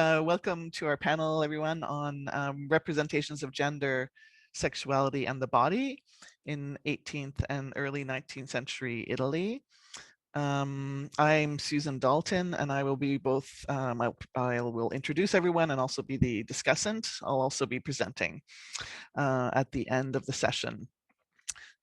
Welcome to our panel, everyone, on representations of gender, sexuality, and the body in 18th and early 19th century Italy. I'm Susan Dalton, and I will be both, I will introduce everyone and also be the discussant. I'll also be presenting at the end of the session.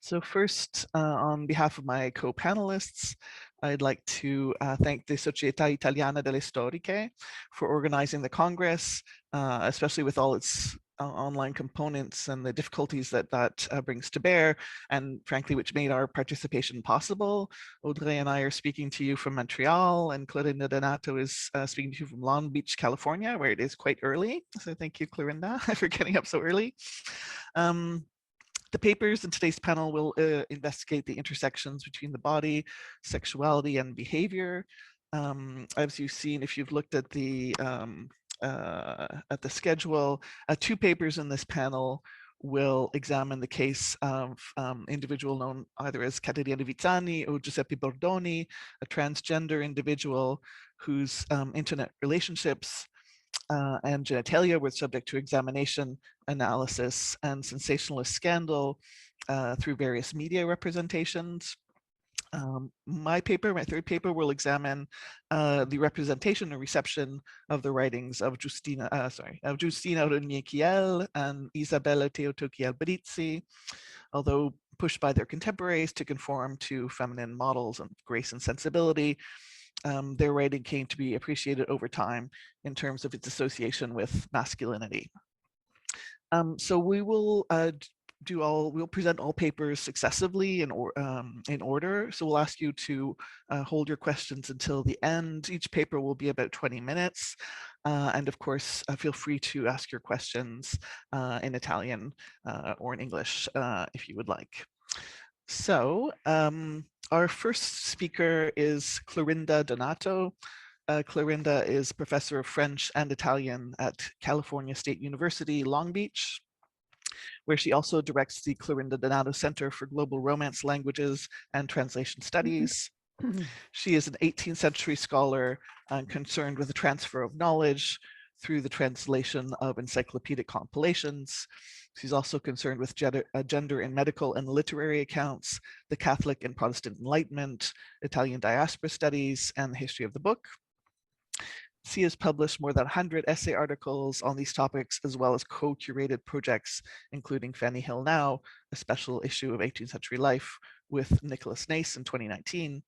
So first, on behalf of my co-panelists, I'd like to thank the Società Italiana delle Storiche for organizing the Congress, especially with all its online components and the difficulties that brings to bear, and frankly, which made our participation possible. Audrey and I are speaking to you from Montreal, and Clorinda Donato is speaking to you from Long Beach, California, where it is quite early. So thank you, Clorinda, for getting up so early. The papers in today's panel will investigate the intersections between the body, sexuality, and behavior. As you've seen, if you've looked at the schedule, two papers in this panel will examine the case of individual known either as Catterina Vizzani or Giuseppe Bordoni, a transgender individual whose internet relationships and genitalia were subject to examination, analysis, and sensationalist scandal through various media representations. My third paper, will examine the representation and reception of the writings of Giustina Rognichiel and Isabella Teotochi Albrizzi, although pushed by their contemporaries to conform to feminine models of grace and sensibility. Their writing came to be appreciated over time in terms of its association with masculinity. So we will we'll present all papers successively in order. So we'll ask you to hold your questions until the end. Each paper will be about 20 minutes. And of course, feel free to ask your questions in Italian or in English if you would like. So our first speaker is Clorinda Donato. Clorinda is professor of French and Italian at California State University, Long Beach, where she also directs the Clorinda Donato Center for Global Romance Languages and Translation Studies. She is an 18th century scholar concerned with the transfer of knowledge through the translation of encyclopedic compilations. She's also concerned with gender in medical and literary accounts, the Catholic and Protestant Enlightenment, Italian diaspora studies, and the history of the book. She has published more than 100 essay articles on these topics, as well as co-curated projects, including Fanny Hill Now, a special issue of 18th Century Life with Nicholas Nace in 2019.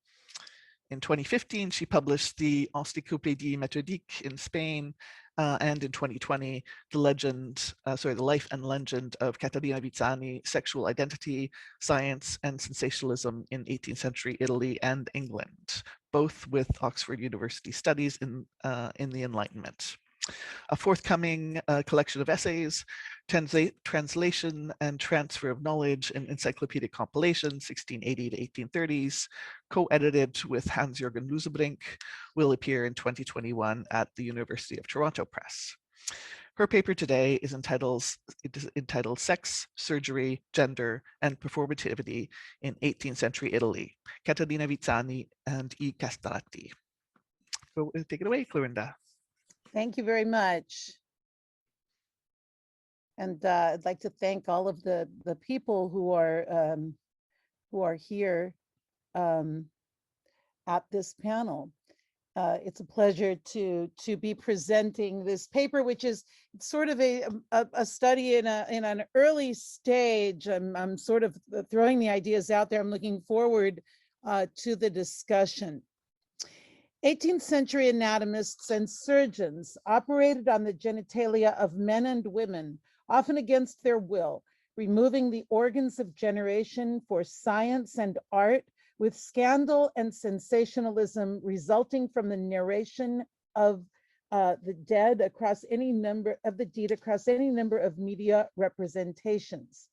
In 2015, she published the Encyclopedia Méthodique in Spain, and in 2020, the life and legend of Catterina Vizzani, Sexual Identity, Science, and Sensationalism in 18th Century Italy and England, both with Oxford University Studies in the Enlightenment. A forthcoming collection of essays, Translation and Transfer of Knowledge in Encyclopedic Compilations, 1680 to 1830s, co-edited with Hans-Jürgen Lusebrink, will appear in 2021 at the University of Toronto Press. Her paper today is entitled Sex, Surgery, Gender, and Performativity in 18th Century Italy, Catterina Vizzani and I Castrati. So take it away, Clorinda. Thank you very much. And I'd like to thank all of the people who are here at this panel. It's a pleasure to be presenting this paper, which is sort of a study in an early stage. I'm sort of throwing the ideas out there. I'm looking forward to the discussion. 18th century anatomists and surgeons operated on the genitalia of men and women, often against their will, removing the organs of generation for science and art, with scandal and sensationalism resulting from the narration of the dead across any number of the deed across any number of media representations.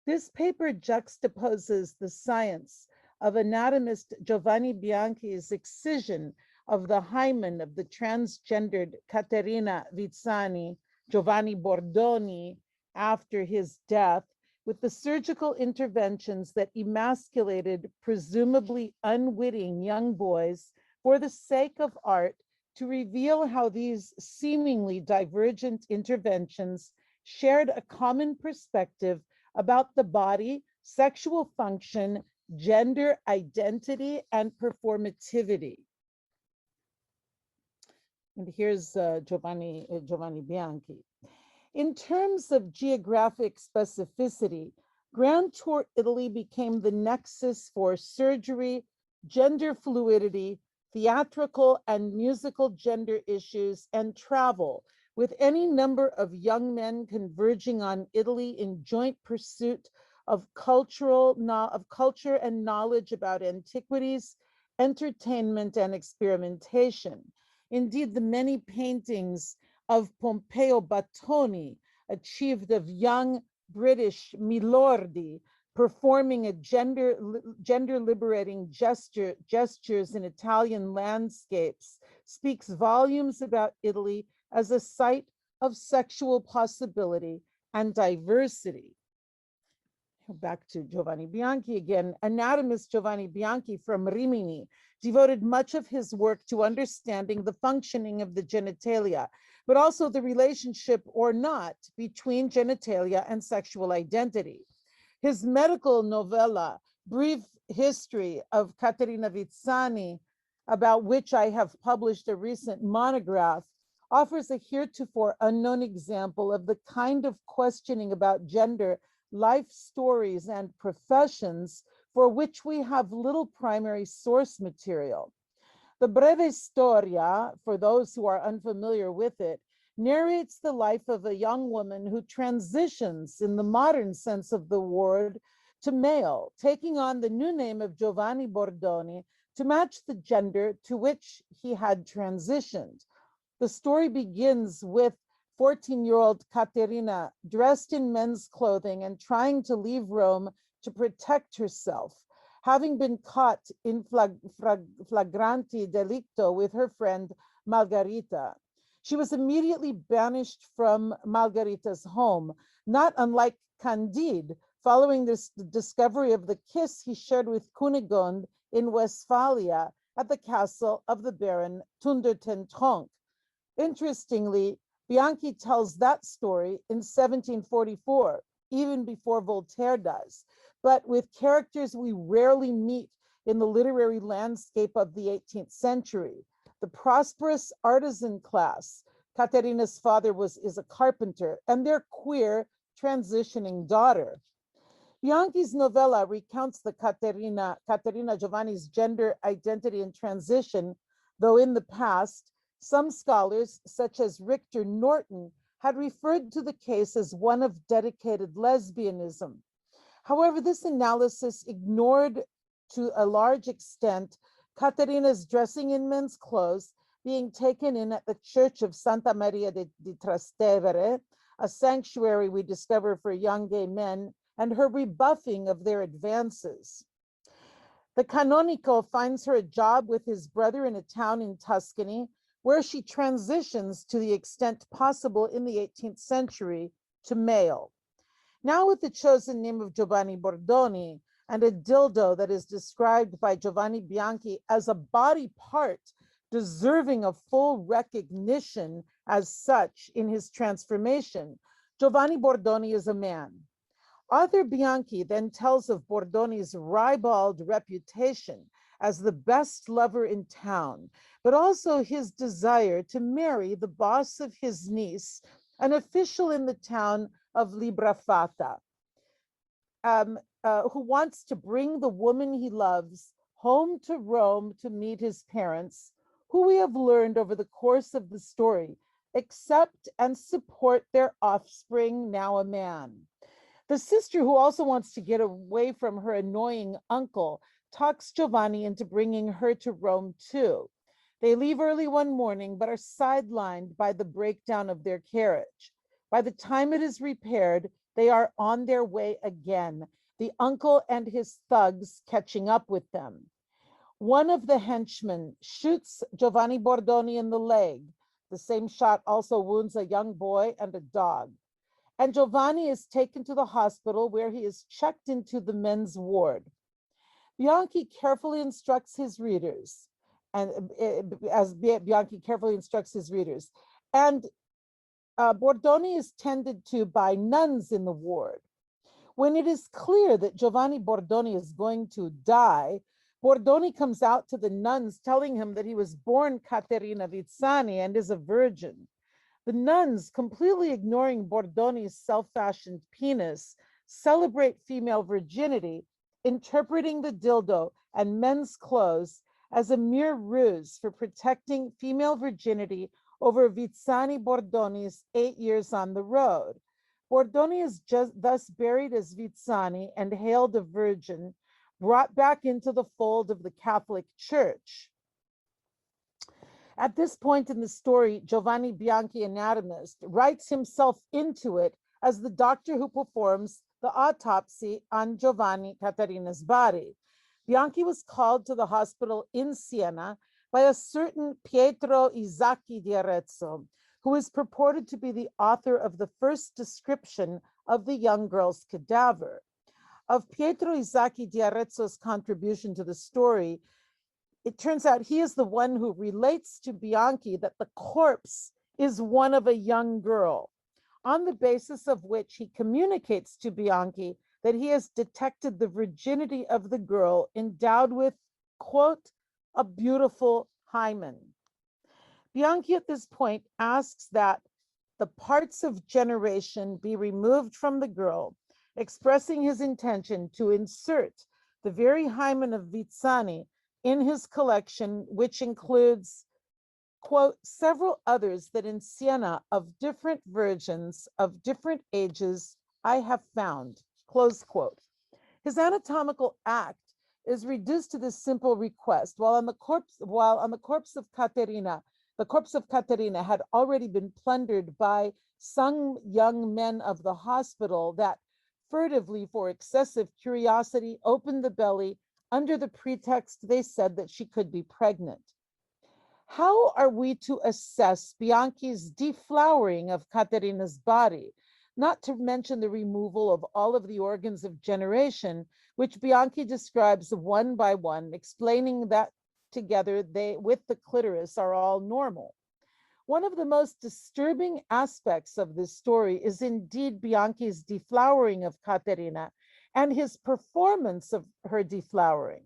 This paper juxtaposes the science of anatomist Giovanni Bianchi's excision of the hymen of the transgendered Catterina Vizzani, Giovanni Bordoni, after his death, with the surgical interventions that emasculated presumably unwitting young boys for the sake of art to reveal how these seemingly divergent interventions shared a common perspective about the body, sexual function, gender identity, and performativity. And here's Giovanni Bianchi. In terms of geographic specificity, Grand Tour Italy became the nexus for surgery, gender fluidity, theatrical and musical gender issues, and travel, with any number of young men converging on Italy in joint pursuit of culture and knowledge about antiquities, entertainment, and experimentation. Indeed, the many paintings of Pompeo Battoni, achieved of young British milordi, performing a gender liberating gestures in Italian landscapes, speaks volumes about Italy as a site of sexual possibility and diversity. Back to Giovanni Bianchi again. Anatomist Giovanni Bianchi from Rimini devoted much of his work to understanding the functioning of the genitalia, but also the relationship or not between genitalia and sexual identity. His medical novella, Brief History of Catterina Vizzani, about which I have published a recent monograph, offers a heretofore unknown example of the kind of questioning about gender, life stories, and professions for which we have little primary source material. The Breve Storia, for those who are unfamiliar with it, narrates the life of a young woman who transitions in the modern sense of the word to male, taking on the new name of Giovanni Bordoni to match the gender to which he had transitioned. The story begins with 14-year-old Catterina dressed in men's clothing and trying to leave Rome to protect herself, having been caught in flagranti delicto with her friend Margherita. She was immediately banished from Margherita's home, not unlike Candide, following this discovery of the kiss he shared with Cunegonde in Westphalia at the castle of the Baron Tunder-ten-Tronckh. Interestingly, Bianchi tells that story in 1744, even before Voltaire does, but with characters we rarely meet in the literary landscape of the 18th century. The prosperous artisan class, Catterina's father is a carpenter, and their queer transitioning daughter. Bianchi's novella recounts the Caterina Giovanni's gender identity and transition, though in the past, some scholars, such as Richter Norton, had referred to the case as one of dedicated lesbianism. However, this analysis ignored to a large extent Caterina's dressing in men's clothes being taken in at the Church of Santa Maria di Trastevere, a sanctuary we discover for young gay men, and her rebuffing of their advances. The canonico finds her a job with his brother in a town in Tuscany, where she transitions to the extent possible in the 18th century to male. Now with the chosen name of Giovanni Bordoni and a dildo that is described by Giovanni Bianchi as a body part deserving of full recognition as such in his transformation, Giovanni Bordoni is a man. Author Bianchi then tells of Bordoni's ribald reputation as the best lover in town, but also his desire to marry the boss of his niece, an official in the town of Librafata, who wants to bring the woman he loves home to Rome to meet his parents, who we have learned over the course of the story accept and support their offspring, now a man. The sister, who also wants to get away from her annoying uncle, talks Giovanni into bringing her to Rome too. They leave early one morning, but are sidelined by the breakdown of their carriage. By the time it is repaired, they are on their way again, the uncle and his thugs catching up with them. One of the henchmen shoots Giovanni Bordoni in the leg. The same shot also wounds a young boy and a dog. And Giovanni is taken to the hospital, where he is checked into the men's ward. Bianchi carefully instructs his readers. and as Bianchi carefully instructs his readers. And Bordoni is tended to by nuns in the ward. When it is clear that Giovanni Bordoni is going to die, Bordoni comes out to the nuns telling him that he was born Catterina Vizzani and is a virgin. The nuns, completely ignoring Bordoni's self-fashioned penis, celebrate female virginity, interpreting the dildo and men's clothes as a mere ruse for protecting female virginity over Vizzani Bordoni's 8 years on the road. Bordoni is thus buried as Vizzani and hailed a virgin, brought back into the fold of the Catholic Church. At this point in the story, Giovanni Bianchi, anatomist, writes himself into it as the doctor who performs the autopsy on Giovanni Catterina's body. Bianchi was called to the hospital in Siena by a certain Pietro Isacchi di Arezzo, who is purported to be the author of the first description of the young girl's cadaver. Of Pietro Isacchi di Arezzo's contribution to the story, it turns out he is the one who relates to Bianchi that the corpse is one of a young girl, on the basis of which he communicates to Bianchi that he has detected the virginity of the girl endowed with, quote, a beautiful hymen. Bianchi at this point asks that the parts of generation be removed from the girl, expressing his intention to insert the very hymen of Vizzani in his collection, which includes, quote, several others that in Siena of different virgins of different ages I have found, close quote. His anatomical act is reduced to this simple request. While on the corpse of Catterina, the corpse of Catterina had already been plundered by some young men of the hospital that furtively, for excessive curiosity, opened the belly under the pretext they said that she could be pregnant. How are we to assess Bianchi's deflowering of Catterina's body, not to mention the removal of all of the organs of generation, which Bianchi describes one by one, explaining that together they, with the clitoris, are all normal? One of the most disturbing aspects of this story is indeed Bianchi's deflowering of Catterina and his performance of her deflowering.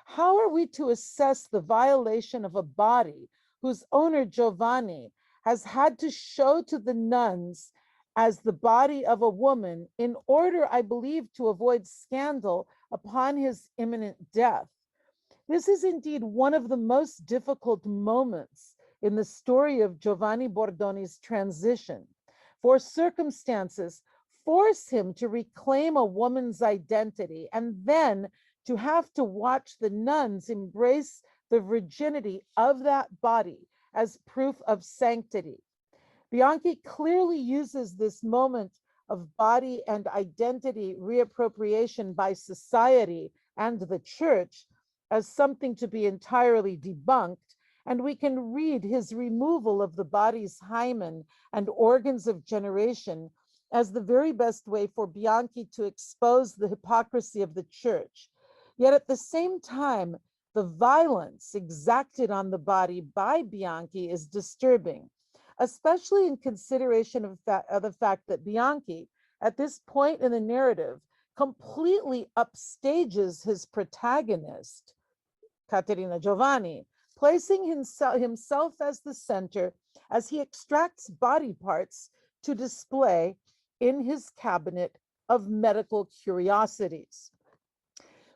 How are we to assess the violation of a body whose owner, Giovanni, has had to show to the nuns as the body of a woman in order, I believe, to avoid scandal upon his imminent death? This is indeed one of the most difficult moments in the story of Giovanni Bordoni's transition, for circumstances force him to reclaim a woman's identity and then to have to watch the nuns embrace the virginity of that body as proof of sanctity. Bianchi clearly uses this moment of body and identity reappropriation by society and the church as something to be entirely debunked, and we can read his removal of the body's hymen and organs of generation as the very best way for Bianchi to expose the hypocrisy of the church. Yet at the same time, the violence exacted on the body by Bianchi is disturbing, especially in consideration of the fact that Bianchi, at this point in the narrative, completely upstages his protagonist, Catterina Giovanni, placing himself as the center as he extracts body parts to display in his cabinet of medical curiosities.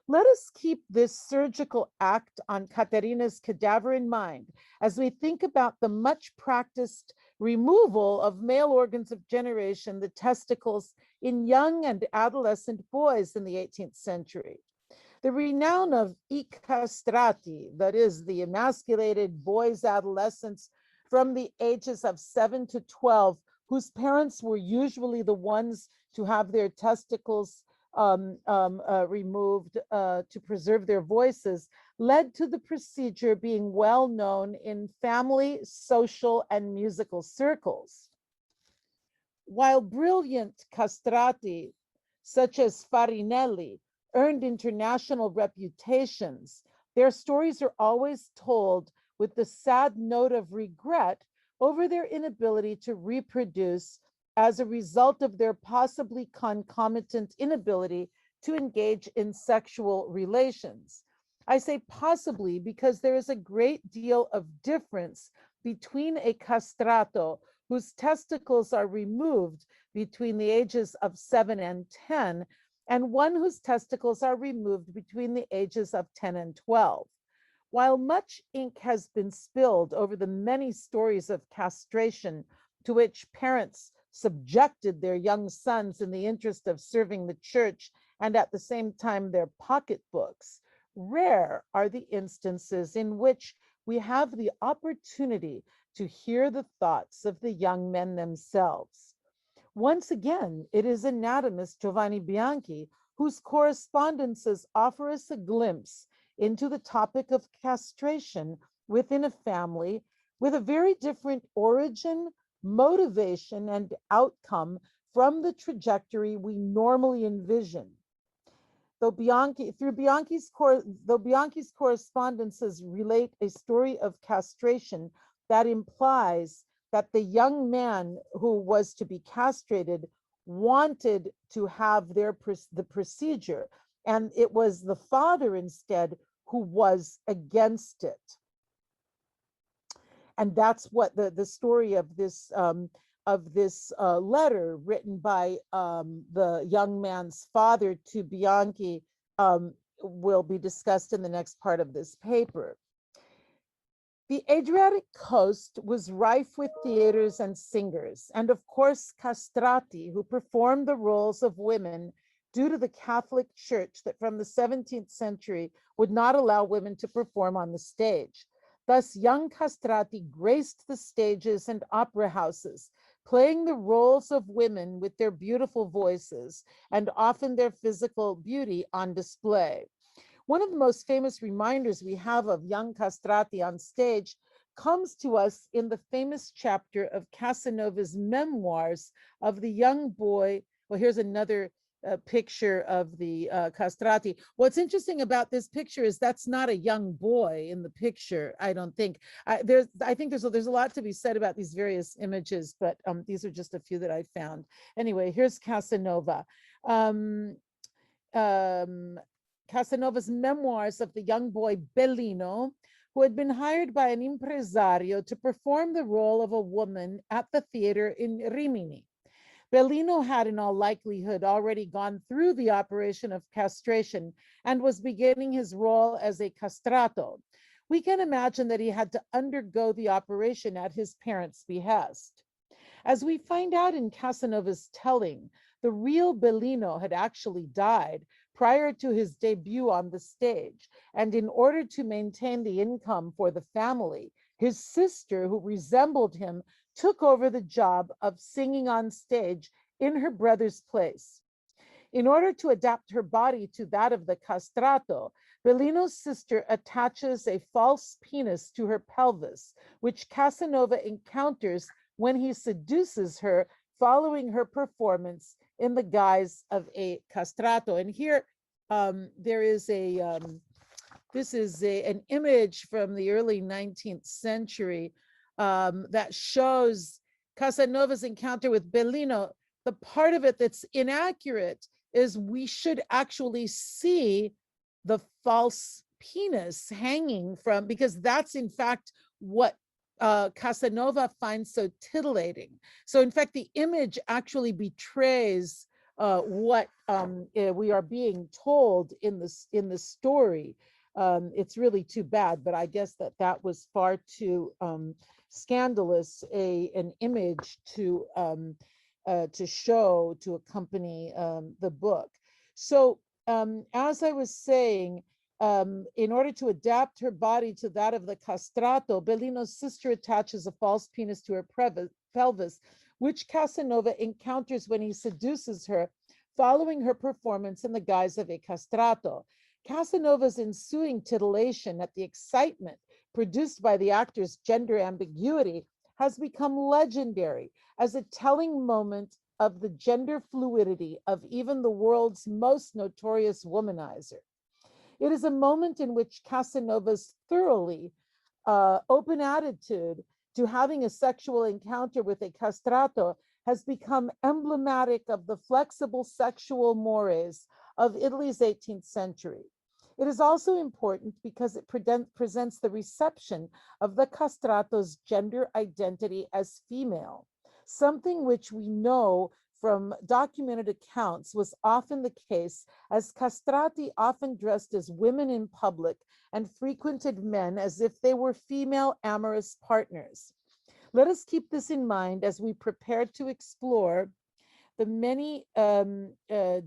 Let us keep this surgical act on Catterina's cadaver in mind as we think about the much practiced removal of male organs of generation, the testicles, in young and adolescent boys in the 18th century. The renown of I Castrati, that is, the emasculated boys, adolescents from the ages of 7 to 12, whose parents were usually the ones to have their testicles removed to preserve their voices, led to the procedure being well known in family, social, and musical circles. While brilliant castrati, such as Farinelli, earned international reputations, Their stories are always told with the sad note of regret over their inability to reproduce as a result of their possibly concomitant inability to engage in sexual relations. I say possibly because there is a great deal of difference between a castrato whose testicles are removed between the ages of 7 and 10 and one whose testicles are removed between the ages of 10 and 12. While much ink has been spilled over the many stories of castration to which parents subjected their young sons in the interest of serving the church and at the same time their pocketbooks, rare are the instances in which we have the opportunity to hear the thoughts of the young men themselves. Once again, it is anatomist Giovanni Bianchi whose correspondences offer us a glimpse into the topic of castration within a family with a very different origin, motivation, and outcome from the trajectory we normally envision. Though Bianchi's correspondences relate a story of castration that implies that the young man who was to be castrated wanted to have the procedure, and it was the father instead who was against it. And that's what the story of this letter written by the young man's father to Bianchi will be discussed in the next part of this paper. The Adriatic coast was rife with theaters and singers, and of course castrati, who performed the roles of women due to the Catholic Church that from the 17th century would not allow women to perform on the stage. Thus, young castrati graced the stages and opera houses, playing the roles of women with their beautiful voices and often their physical beauty on display. One of the most famous reminders we have of young castrati on stage comes to us in the famous chapter of Casanova's memoirs of the young boy. Well, here's another picture of the castrati. What's interesting about this picture is that's not a young boy in the picture, I don't think. I think there's a lot to be said about these various images, but these are just a few that I found. Anyway, here's Casanova. Casanova's memoirs of the young boy Bellino, who had been hired by an impresario to perform the role of a woman at the theater in Rimini. Bellino had in all likelihood already gone through the operation of castration and was beginning his role as a castrato. We can imagine that he had to undergo the operation at his parents' behest. As we find out in Casanova's telling, the real Bellino had actually died prior to his debut on the stage, and in order to maintain the income for the family, his sister, who resembled him, took over the job of singing on stage in her brother's place. In order to adapt her body to that of the castrato, Bellino's sister attaches a false penis to her pelvis, which Casanova encounters when he seduces her following her performance in the guise of a castrato. And here there is this is an image from the early 19th century that shows Casanova's encounter with Bellino. The part of it that's inaccurate is we should actually see the false penis hanging from, because that's in fact what Casanova finds so titillating. So in fact, the image actually betrays what we are being told in the story. It's really too bad, but I guess that was far too scandalous an image to show, to accompany the book. So as I was saying, in order to adapt her body to that of the castrato, Bellino's sister attaches a false penis to her pelvis, which Casanova encounters when he seduces her following her performance in the guise of a castrato. Casanova's ensuing titillation at the excitement produced by the actor's gender ambiguity has become legendary as a telling moment of the gender fluidity of even the world's most notorious womanizer. It is a moment in which Casanova's thoroughly open attitude to having a sexual encounter with a castrato has become emblematic of the flexible sexual mores of Italy's 18th century. It is also important because it presents the reception of the castrato's gender identity as female, something which we know from documented accounts was often the case, as castrati often dressed as women in public and frequented men as if they were female amorous partners. Let us keep this in mind as we prepare to explore the many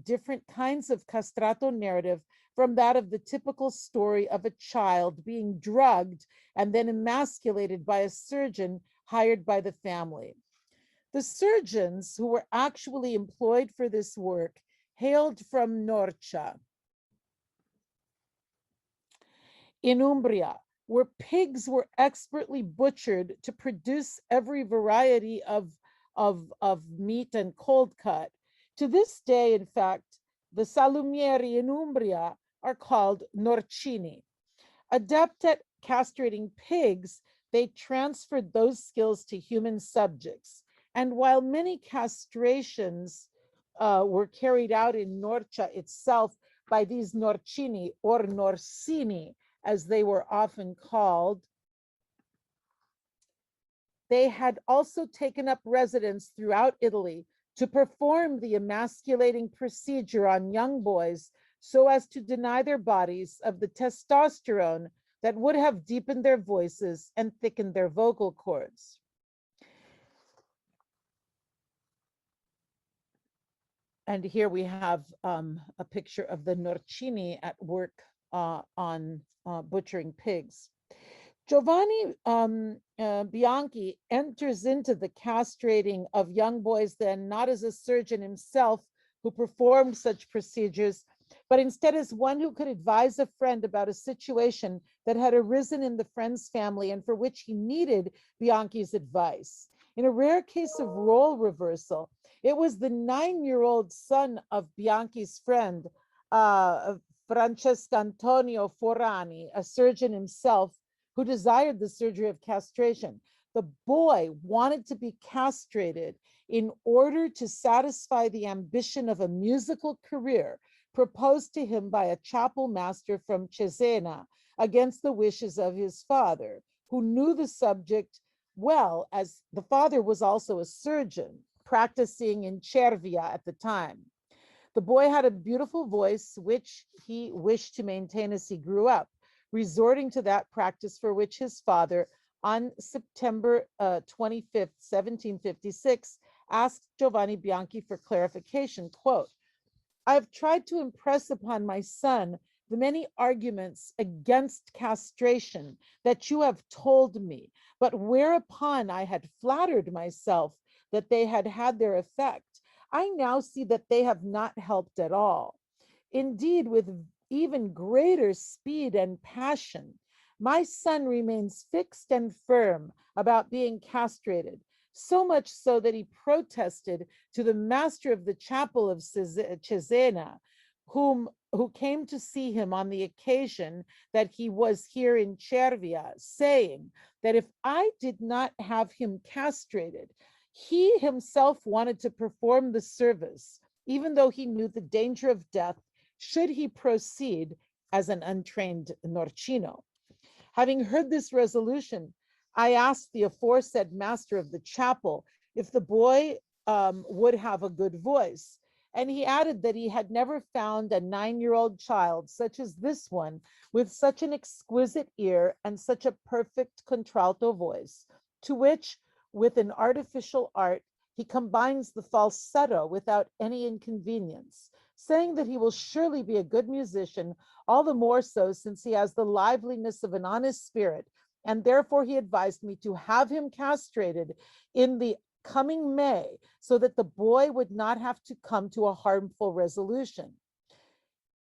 different kinds of castrato narrative, from that of the typical story of a child being drugged and then emasculated by a surgeon hired by the family. The surgeons who were actually employed for this work hailed from Norcia in Umbria, where pigs were expertly butchered to produce every variety of meat and cold cut. To this day, in fact, the salumieri in Umbria are called Norcini. Adept at castrating pigs, they transferred those skills to human subjects. And while many castrations were carried out in Norcia itself by these Norcini or Norcini, as they were often called, they had also taken up residence throughout Italy to perform the emasculating procedure on young boys so as to deny their bodies of the testosterone that would have deepened their voices and thickened their vocal cords. And here we have a picture of the Norcini at work on butchering pigs. Giovanni Bianchi enters into the castrating of young boys then not as a surgeon himself who performed such procedures, but instead as one who could advise a friend about a situation that had arisen in the friend's family and for which he needed Bianchi's advice. In a rare case of role reversal, it was the 9-year-old son of Bianchi's friend, Francesco Antonio Forani, a surgeon himself, who desired the surgery of castration. The boy wanted to be castrated in order to satisfy the ambition of a musical career proposed to him by a chapel master from Cesena against the wishes of his father, who knew the subject well, as the father was also a surgeon practicing in Cervia at the time. The boy had a beautiful voice, which he wished to maintain as he grew up, resorting to that practice for which his father, on September 25th, 1756, asked Giovanni Bianchi for clarification. Quote, "I have tried to impress upon my son the many arguments against castration that you have told me, but whereupon I had flattered myself that they had had their effect, I now see that they have not helped at all. Indeed, with even greater speed and passion, my son remains fixed and firm about being castrated, so much so that he protested to the master of the chapel of Cesena, who came to see him on the occasion that he was here in Cervia, saying that if I did not have him castrated, he himself wanted to perform the service, even though he knew the danger of death should he proceed as an untrained Norcino. Having heard this resolution, I asked the aforesaid master of the chapel if the boy would have a good voice. And he added that he had never found a 9-year-old child such as this one, with such an exquisite ear and such a perfect contralto voice, to which, with an artificial art, he combines the falsetto without any inconvenience, saying that he will surely be a good musician, all the more so since he has the liveliness of an honest spirit, and therefore he advised me to have him castrated in the coming May, so that the boy would not have to come to a harmful resolution.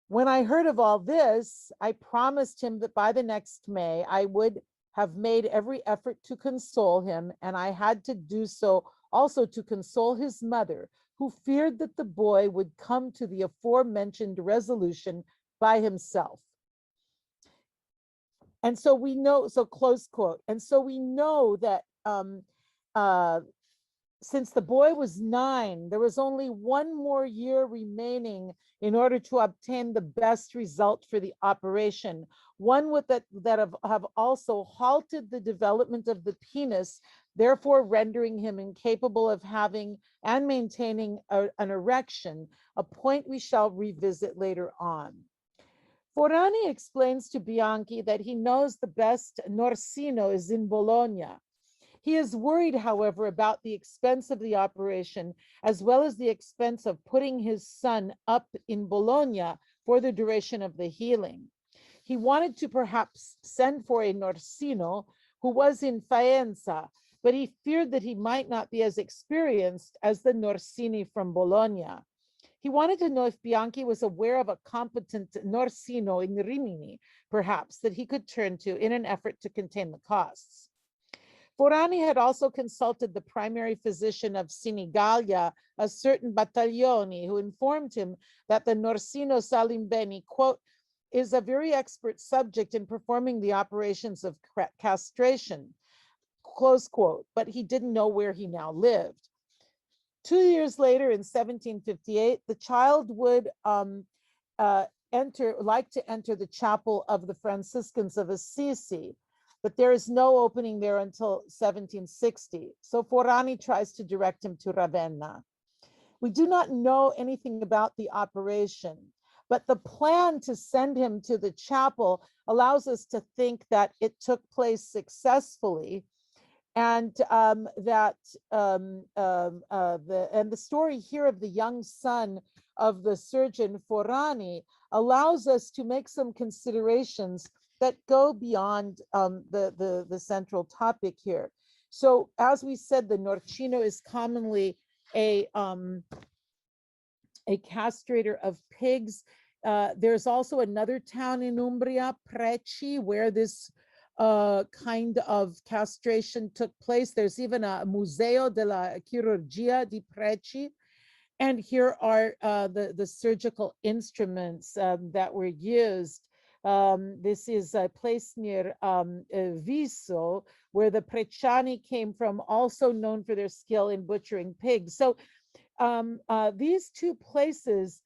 When I heard of all this, I promised him that by the next May I would have made every effort to console him, and I had to do so also to console his mother, who feared that the boy would come to the aforementioned resolution by himself." And so we know, so close quote. And so we know that since the boy was 9, there was only 1 more year remaining in order to obtain the best result for the operation, one with that have also halted the development of the penis, therefore rendering him incapable of having and maintaining an erection, a point we shall revisit later on. Forani explains to Bianchi that he knows the best Norcino is in Bologna. He is worried, however, about the expense of the operation, as well as the expense of putting his son up in Bologna for the duration of the healing. He wanted to perhaps send for a Norcino who was in Faenza, but he feared that he might not be as experienced as the Norcini from Bologna. He wanted to know if Bianchi was aware of a competent Norcino in Rimini, perhaps, that he could turn to in an effort to contain the costs. Forani had also consulted the primary physician of Senigallia, a certain Battaglioni, who informed him that the Norcino Salimbeni, quote, is a very expert subject in performing the operations of castration, close quote, but he didn't know where he now lived. 2 years later, in 1758, the child would like to enter the chapel of the Franciscans of Assisi, but there is no opening there until 1760. So Forani tries to direct him to Ravenna. We do not know anything about the operation, but the plan to send him to the chapel allows us to think that it took place successfully, and the story here of the young son of the surgeon Forani allows us to make some considerations that go beyond the central topic here. So as we said, the Norcino is commonly a castrator of pigs. There's also another town in Umbria, Preci, where this kind of castration took place. There's even a Museo della Chirurgia di Preci. And here are the surgical instruments that were used. This is a place near Viso, where the Preciani came from, also known for their skill in butchering pigs. So these 2 places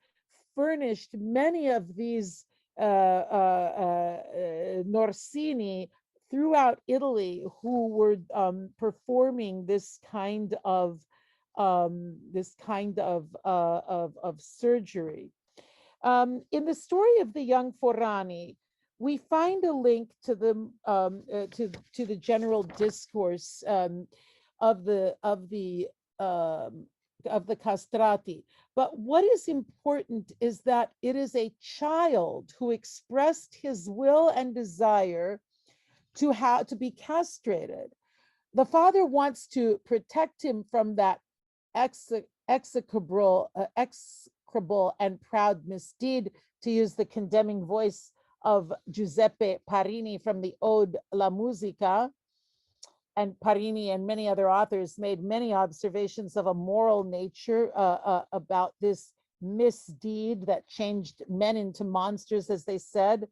furnished many of these Norcini throughout Italy who were performing this kind of surgery. In the story of the young Forani, we find a link to the general discourse of the castrati. But what is important is that it is a child who expressed his will and desire to be castrated. The father wants to protect him from that execrable and proud misdeed, to use the condemning voice of Giuseppe Parini from the Ode La Musica. And Parini and many other authors made many observations of a moral nature about this misdeed that changed men into monsters, as they said.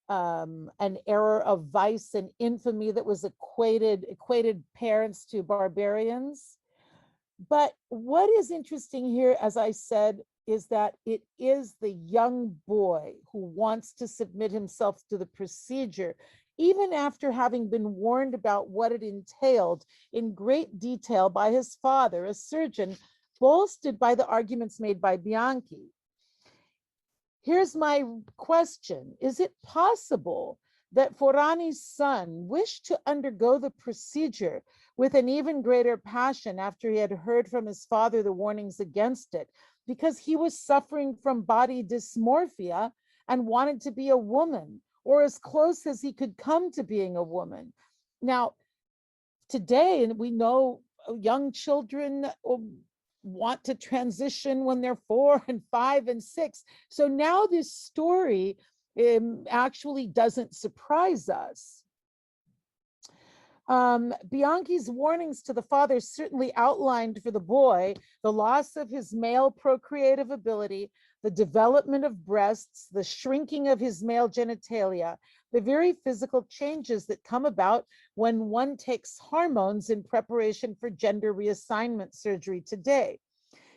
An error of vice and infamy that was equated parents to barbarians. But what is interesting here, as I said, is that it is the young boy who wants to submit himself to the procedure, even after having been warned about what it entailed in great detail by his father, a surgeon, bolstered by the arguments made by Bianchi. Here's my question. Is it possible that Forani's son wished to undergo the procedure with an even greater passion after he had heard from his father the warnings against it, because he was suffering from body dysmorphia and wanted to be a woman, or as close as he could come to being a woman? Now, today, and we know young children want to transition when they're 4 and 5 and 6. So now this story actually doesn't surprise us. Bianchi's warnings to the father certainly outlined for the boy the loss of his male procreative ability, the development of breasts, the shrinking of his male genitalia, the very physical changes that come about when one takes hormones in preparation for gender reassignment surgery today.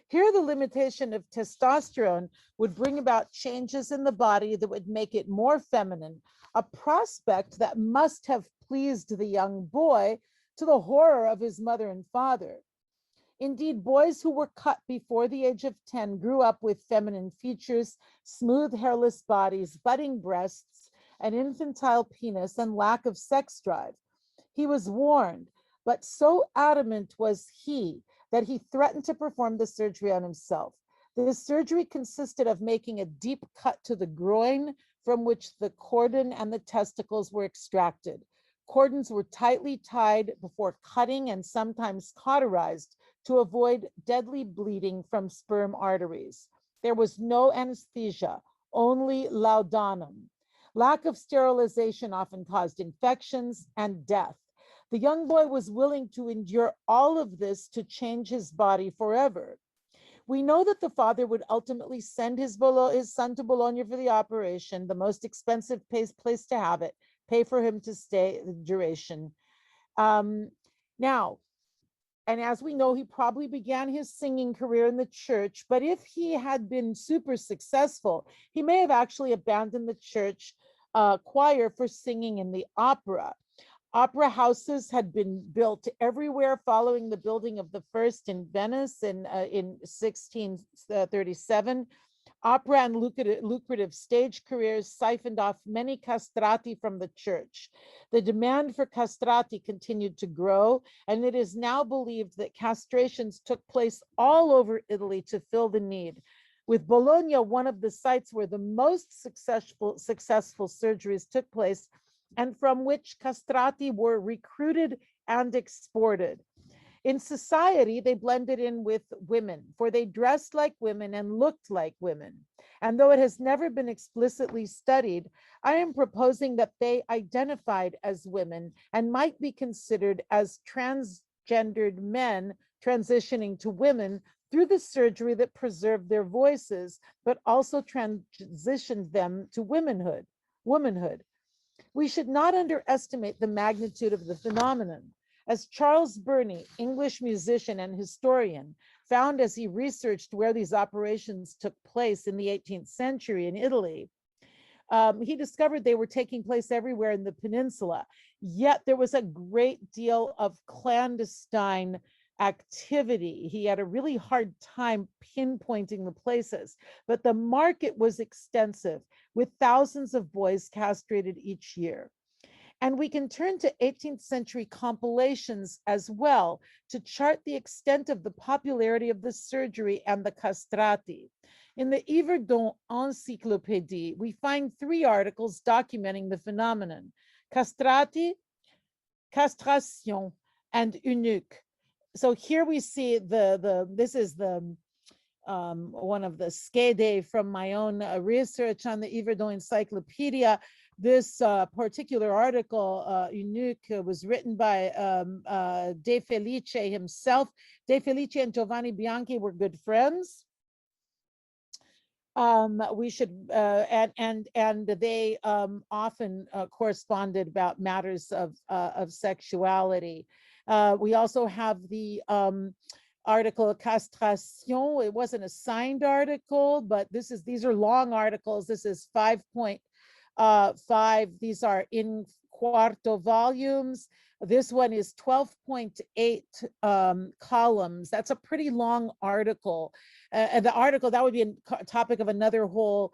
Here, the limitation of testosterone would bring about changes in the body that would make it more feminine, a prospect that must have pleased the young boy to the horror of his mother and father. Indeed, boys who were cut before the age of 10 grew up with feminine features, smooth hairless bodies, budding breasts, an infantile penis, and lack of sex drive. He was warned, but so adamant was he that he threatened to perform the surgery on himself. The surgery consisted of making a deep cut to the groin from which the cordon and the testicles were extracted. Cordons were tightly tied before cutting and sometimes cauterized to avoid deadly bleeding from sperm arteries. There was no anesthesia, only laudanum. Lack of sterilization often caused infections and death. The young boy was willing to endure all of this to change his body forever. We know that the father would ultimately send his son to Bologna for the operation, the most expensive place to have it, pay for him to stay the duration. Now, and as we know, he probably began his singing career in the church, but if he had been super successful, he may have actually abandoned the church choir for singing in the opera. Opera houses had been built everywhere following the building of the first in Venice in 1637. Opera and lucrative stage careers siphoned off many castrati from the church. The demand for castrati continued to grow, and it is now believed that castrations took place all over Italy to fill the need. With Bologna, one of the sites where the most successful surgeries took place, and from which castrati were recruited and exported. In society, they blended in with women, for they dressed like women and looked like women. And though it has never been explicitly studied, I am proposing that they identified as women and might be considered as transgendered men transitioning to women through the surgery that preserved their voices, but also transitioned them to womanhood. We should not underestimate the magnitude of the phenomenon. As Charles Burney, English musician and historian, found as he researched where these operations took place in the 18th century in Italy, he discovered they were taking place everywhere in the peninsula. Yet there was a great deal of clandestine activity. He had a really hard time pinpointing the places, but the market was extensive, with thousands of boys castrated each year. And we can turn to 18th century compilations as well to chart the extent of the popularity of the surgery and the castrati. In the VIII Encyclopedia, we find 3 articles documenting the phenomenon: castrati, castration, and eunuch. So here we see this is the one of the schede from my own research on the VIII Encyclopedia. This particular article, Eunuch, was written by De Felice himself. De Felice and Giovanni Bianchi were good friends. We should, and they often corresponded about matters of sexuality. We also have the article Castration. It wasn't a signed article, but these are long articles. This is 5.5. These are in quarto volumes. This one is 12.8 columns. That's a pretty long article. And the article, that would be a topic of another whole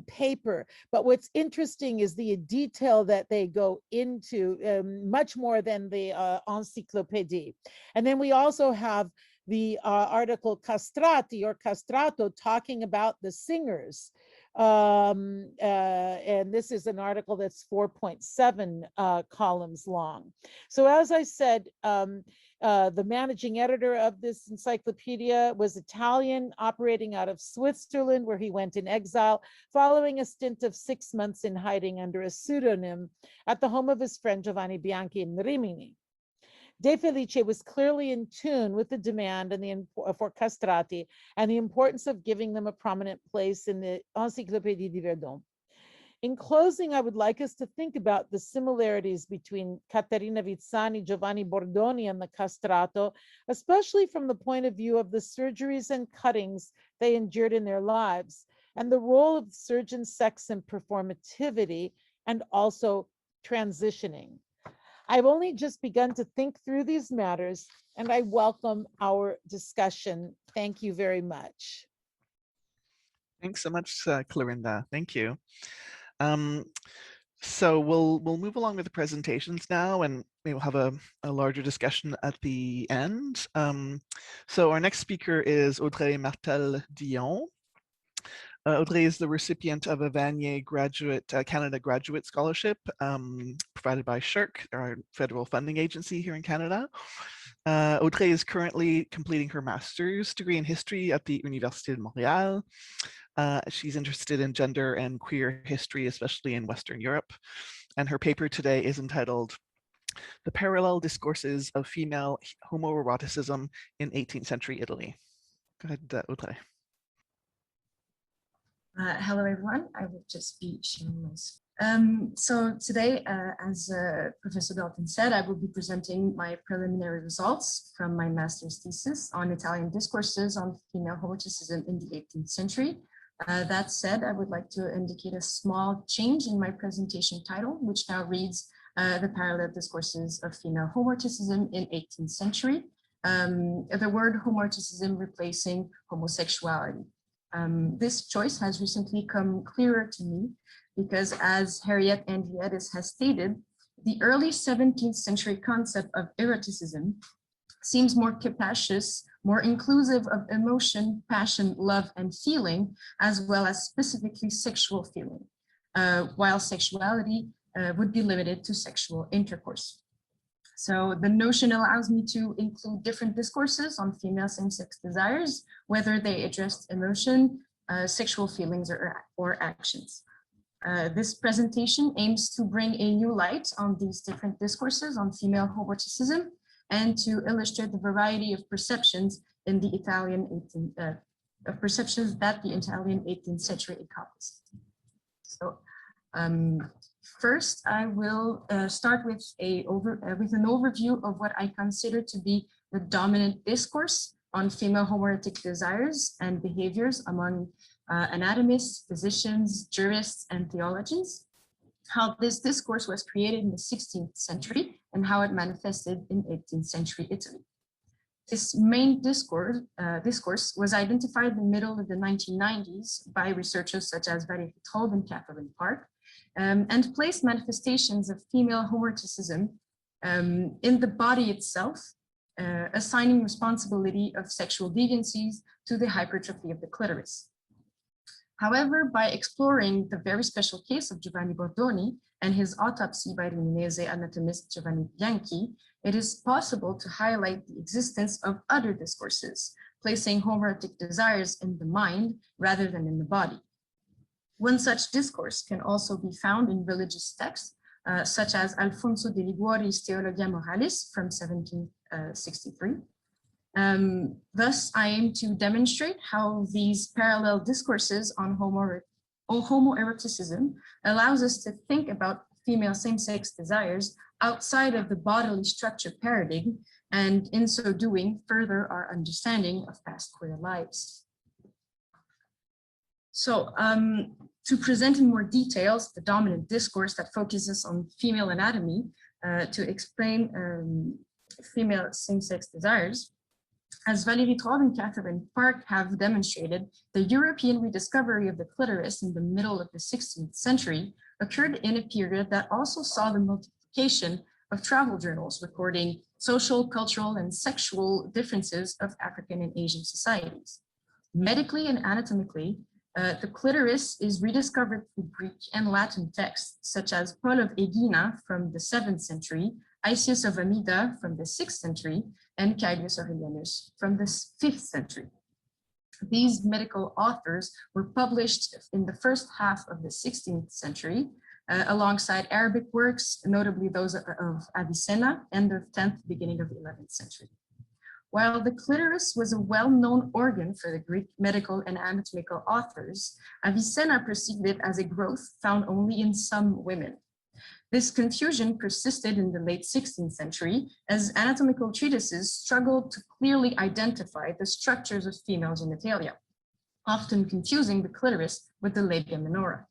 paper. But what's interesting is the detail that they go into, much more than the Encyclopedia. And then we also have the article Castrati or Castrato, talking about the singers. And this is an article that's 4.7 columns long. So as I said, the managing editor of this encyclopedia was Italian, operating out of Switzerland, where he went in exile, following a stint of 6 months in hiding under a pseudonym at the home of his friend Giovanni Bianchi in Rimini. De Felice was clearly in tune with the demand for castrati and the importance of giving them a prominent place in the Encyclopedia di Verdun. In closing, I would like us to think about the similarities between Catterina Vizzani, Giovanni Bordoni, and the castrato, especially from the point of view of the surgeries and cuttings they endured in their lives, and the role of surgeon sex and performativity, and also transitioning. I've only just begun to think through these matters, and I welcome our discussion. Thank you very much. Thanks so much, Clarinda. Thank you. So we'll move along with the presentations now, and maybe we'll have a larger discussion at the end. So our next speaker is Audrey Martel-Dion. Audrey is the recipient of a Vanier Canada Graduate Scholarship provided by SSHRC, our federal funding agency here in Canada. Audrey is currently completing her master's degree in history at the Université de Montréal. She's interested in gender and queer history, especially in Western Europe. And her paper today is entitled The Parallel Discourses of Female Homoeroticism in 18th Century Italy. Go ahead, Audrey. Hello, everyone. I will just be sharing my screen. So today, as Professor Dalton said, I will be presenting my preliminary results from my master's thesis on Italian discourses on female homoeroticism in the 18th century. That said, I would like to indicate a small change in my presentation title, which now reads The Parallel Discourses of Female Homoeroticism in 18th Century. The word homoeroticism replacing homosexuality. This choice has recently come clearer to me because, as Harriet Andriades has stated, the early 17th century concept of eroticism seems more capacious, more inclusive of emotion, passion, love, and feeling, as well as specifically sexual feeling, while sexuality would be limited to sexual intercourse. So the notion allows me to include different discourses on female same-sex desires, whether they address emotion, sexual feelings, or actions. This presentation aims to bring a new light on these different discourses on female homoeroticism and to illustrate the variety of perceptions in the Italian 18th century encompassed. So first, I will start with an overview of what I consider to be the dominant discourse on female homoerotic desires and behaviors among anatomists, physicians, jurists, and theologians, how this discourse was created in the 16th century and how it manifested in 18th century Italy. This main discourse was identified in the middle of the 1990s by researchers such as Valérie Traub and Catherine Park, and placed manifestations of female homoeroticism in the body itself, assigning responsibility of sexual deviancies to the hypertrophy of the clitoris. However, by exploring the very special case of Giovanni Bordoni and his autopsy by the Milanese anatomist Giovanni Bianchi, it is possible to highlight the existence of other discourses, placing homoerotic desires in the mind rather than in the body. One such discourse can also be found in religious texts, such as Alfonso de Guardi's Theologia Moralis from 1763. Thus, I aim to demonstrate how these parallel discourses on homoeroticism allows us to think about female same-sex desires outside of the bodily structure paradigm, and in so doing, further our understanding of past queer lives. So, to present in more details the dominant discourse that focuses on female anatomy to explain female same-sex desires, as Valérie Traub and Catherine Park have demonstrated, the European rediscovery of the clitoris in the middle of the 16th century occurred in a period that also saw the multiplication of travel journals recording social, cultural, and sexual differences of African and Asian societies. Medically and anatomically, the clitoris is rediscovered through Greek and Latin texts, such as Paul of Aegina from the 7th century, Aetius of Amida from the 6th century, and Caelius Aurelianus from the 5th century. These medical authors were published in the first half of the 16th century, alongside Arabic works, notably those of Avicenna, end of 10th, beginning of the 11th century. While the clitoris was a well-known organ for the Greek medical and anatomical authors, Avicenna perceived it as a growth found only in some women. This confusion persisted in the late 16th century as anatomical treatises struggled to clearly identify the structures of female genitalia, often confusing the clitoris with the labia minora.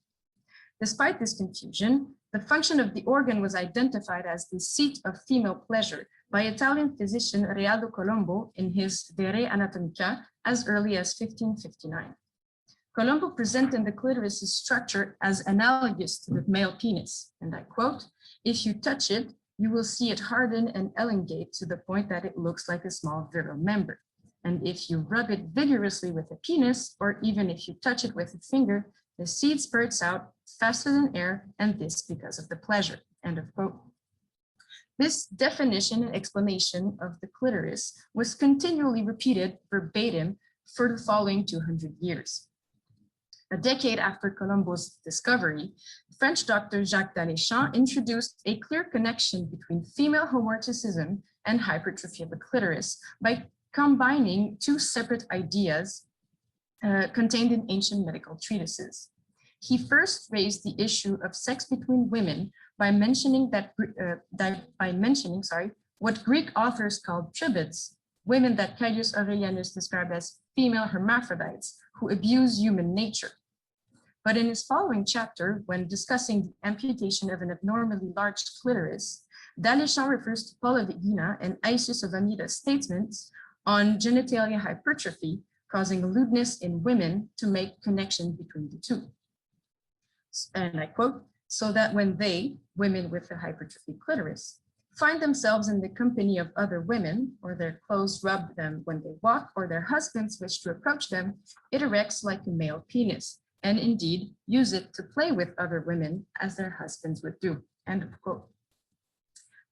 Despite this confusion, the function of the organ was identified as the seat of female pleasure by Italian physician Realdo Colombo in his De Re Anatomica as early as 1559. Colombo presented the clitoris' structure as analogous to the male penis, and I quote, "If you touch it, you will see it harden and elongate to the point that it looks like a small virile member. And if you rub it vigorously with a penis, or even if you touch it with a finger, the seed spurts out faster than air, and this because of the pleasure," end of quote. This definition and explanation of the clitoris was continually repeated verbatim for the following 200 years. A decade after Colombo's discovery, French doctor Jacques d'Aléchan introduced a clear connection between female homoeroticism and hypertrophy of the clitoris by combining two separate ideas contained in ancient medical treatises. He first raised the issue of sex between women by mentioning what Greek authors called tribids, women that Caius Aurelianus described as female hermaphrodites who abuse human nature. But in his following chapter, when discussing the amputation of an abnormally large clitoris, d'Aléchan refers to Paul of Aegina and Aetius of Amida's statements on genitalia hypertrophy causing lewdness in women to make connection between the two. And I quote, "So that when they, women with a hypertrophy clitoris, find themselves in the company of other women, or their clothes rub them when they walk, or their husbands wish to approach them, it erects like a male penis, and indeed use it to play with other women as their husbands would do," end of quote.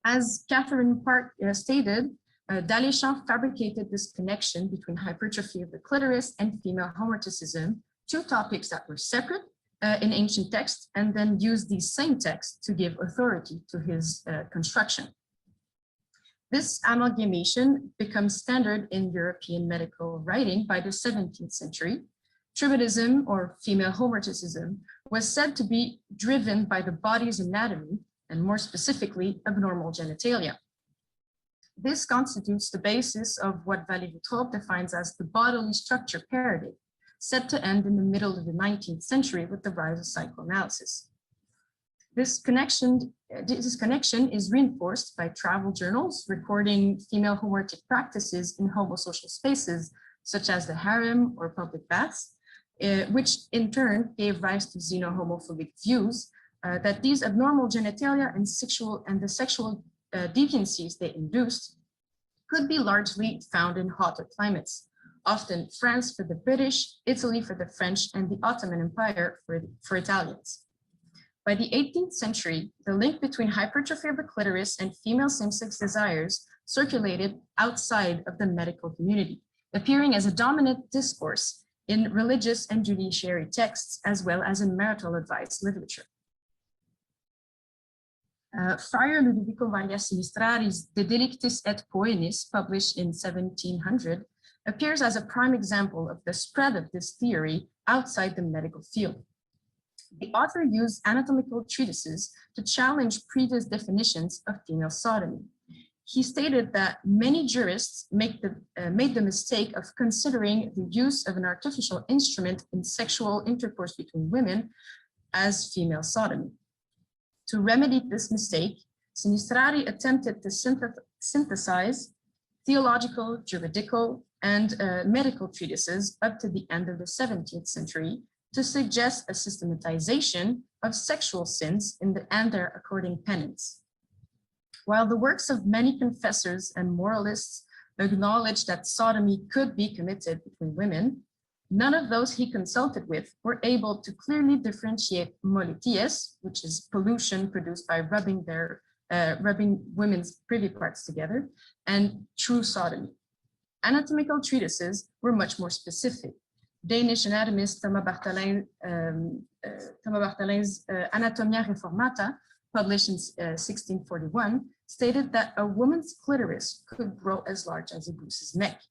As Catherine Park stated, d'Aléchan fabricated this connection between hypertrophy of the clitoris and female homoeroticism, two topics that were separate in ancient texts, and then used these same texts to give authority to his construction. This amalgamation becomes standard in European medical writing by the 17th century. Tribadism, or female homoeroticism, was said to be driven by the body's anatomy, and more specifically, abnormal genitalia. This constitutes the basis of what Valérie Traub defines as the bodily structure paradigm, set to end in the middle of the 19th century with the rise of psychoanalysis. This connection is reinforced by travel journals recording female homoerotic practices in homosocial spaces, such as the harem or public baths, which in turn gave rise to xeno-homophobic views that these abnormal genitalia and the sexual deviancies they induced could be largely found in hotter climates, often France for the British, Italy for the French, and the Ottoman Empire for Italians. By the 18th century, the link between hypertrophy of the clitoris and female same-sex desires circulated outside of the medical community, appearing as a dominant discourse in religious and judiciary texts, as well as in marital advice literature. Friar Ludovico Valla Sinistrari's De Delictis et Poenis, published in 1700, appears as a prime example of the spread of this theory outside the medical field. The author used anatomical treatises to challenge previous definitions of female sodomy. He stated that many jurists made the mistake of considering the use of an artificial instrument in sexual intercourse between women as female sodomy. To remedy this mistake, Sinistrari attempted to synthesize theological, juridical, and medical treatises up to the end of the 17th century to suggest a systematization of sexual sins and their according penance. While the works of many confessors and moralists acknowledged that sodomy could be committed between women, none of those he consulted with were able to clearly differentiate moleties, which is pollution produced by rubbing women's privy parts together, and true sodomy. Anatomical treatises were much more specific. Danish anatomist Thomas Bartholin's Anatomia Reformata, published in 1641, stated that a woman's clitoris could grow as large as a goose's neck.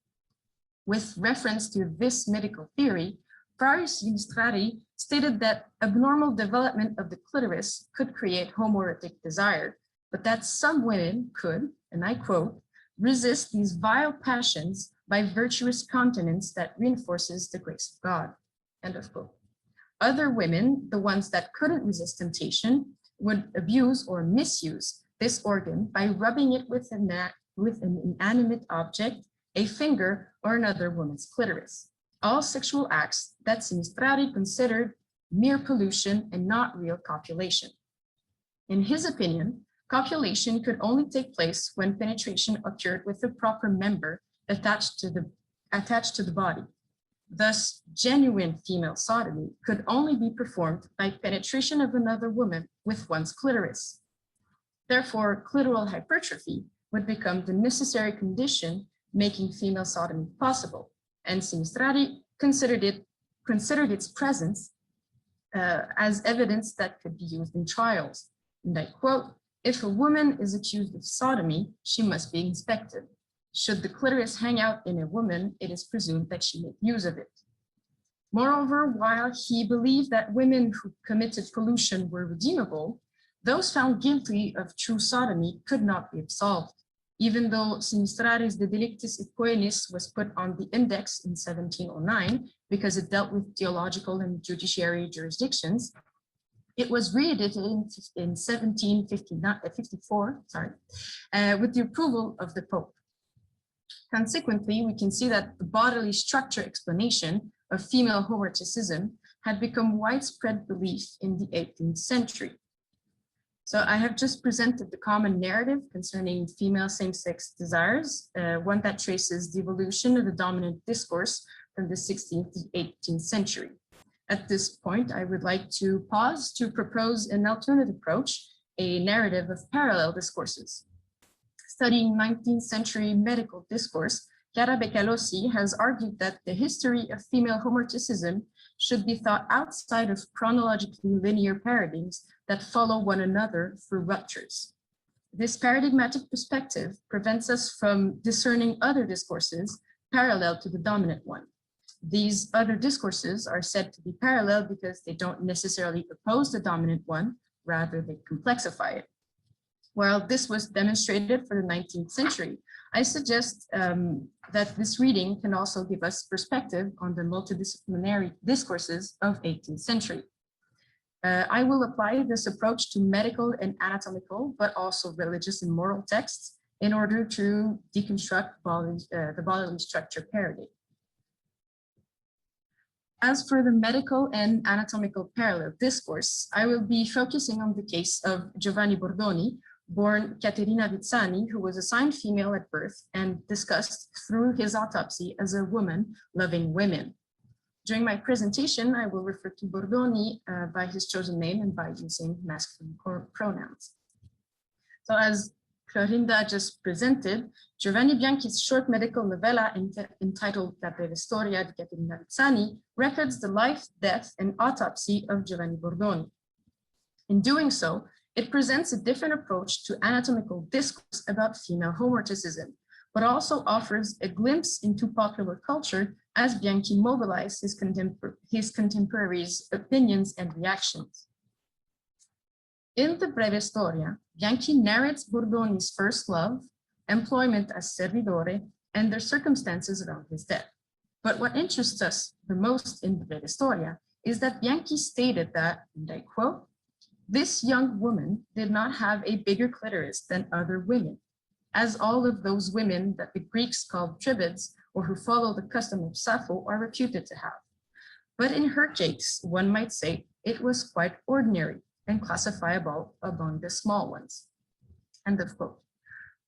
With reference to this medical theory, Friar Sinistrari stated that abnormal development of the clitoris could create homoerotic desire, but that some women could, and I quote, resist these vile passions by virtuous continence that reinforces the grace of God, end of quote. Other women, the ones that couldn't resist temptation, would abuse or misuse this organ by rubbing it with an inanimate object, a finger, or another woman's clitoris. All sexual acts that Sinistrari considered mere pollution and not real copulation. In his opinion, copulation could only take place when penetration occurred with the proper member attached to the body. Thus, genuine female sodomy could only be performed by penetration of another woman with one's clitoris. Therefore, clitoral hypertrophy would become the necessary condition making female sodomy possible, and Sinistrari considered its presence as evidence that could be used in trials. And I quote, "If a woman is accused of sodomy, she must be inspected. Should the clitoris hang out in a woman, it is presumed that she made use of it." Moreover, while he believed that women who committed pollution were redeemable, those found guilty of true sodomy could not be absolved. Even though Sinistrari's De Delictis et Coenis was put on the index in 1709 because it dealt with theological and judiciary jurisdictions, it was reedited in 1754 with the approval of the Pope. Consequently, we can see that the bodily structure explanation of female homoeroticism had become widespread belief in the 18th century. So I have just presented the common narrative concerning female same-sex desires, one that traces the evolution of the dominant discourse from the 16th to 18th century. At this point, I would like to pause to propose an alternate approach, a narrative of parallel discourses. Studying 19th century medical discourse, Chiara Beccalossi has argued that the history of female homoeroticism should be thought outside of chronologically linear paradigms that follow one another through ruptures. This paradigmatic perspective prevents us from discerning other discourses parallel to the dominant one. These other discourses are said to be parallel because they don't necessarily oppose the dominant one, rather they complexify it. While this was demonstrated for the 19th century, I suggest that this reading can also give us perspective on the multidisciplinary discourses of 18th century. I will apply this approach to medical and anatomical, but also religious and moral texts in order to deconstruct the bodily structure paradigm. As for the medical and anatomical parallel discourse, I will be focusing on the case of Giovanni Bordoni, born Catterina Vizzani, who was assigned female at birth and discussed through his autopsy as a woman loving women. During my presentation, I will refer to Bordoni by his chosen name and by using masculine pronouns. So as Clorinda just presented, Giovanni Bianchi's short medical novella entitled La breve storia di Catterina Vizzani records the life, death, and autopsy of Giovanni Bordoni. In doing so, it presents a different approach to anatomical discourse about female homoeroticism, but also offers a glimpse into popular culture as Bianchi mobilized his contemporaries' opinions and reactions. In the Breve Storia, Bianchi narrates Bordoni's first love, employment as servidore, and the circumstances around his death. But what interests us the most in the Breve Storia is that Bianchi stated that, and I quote, "This young woman did not have a bigger clitoris than other women, as all of those women that the Greeks called tribids or who follow the custom of Sappho are reputed to have. But in her case, one might say it was quite ordinary and classifiable among the small ones." End of quote.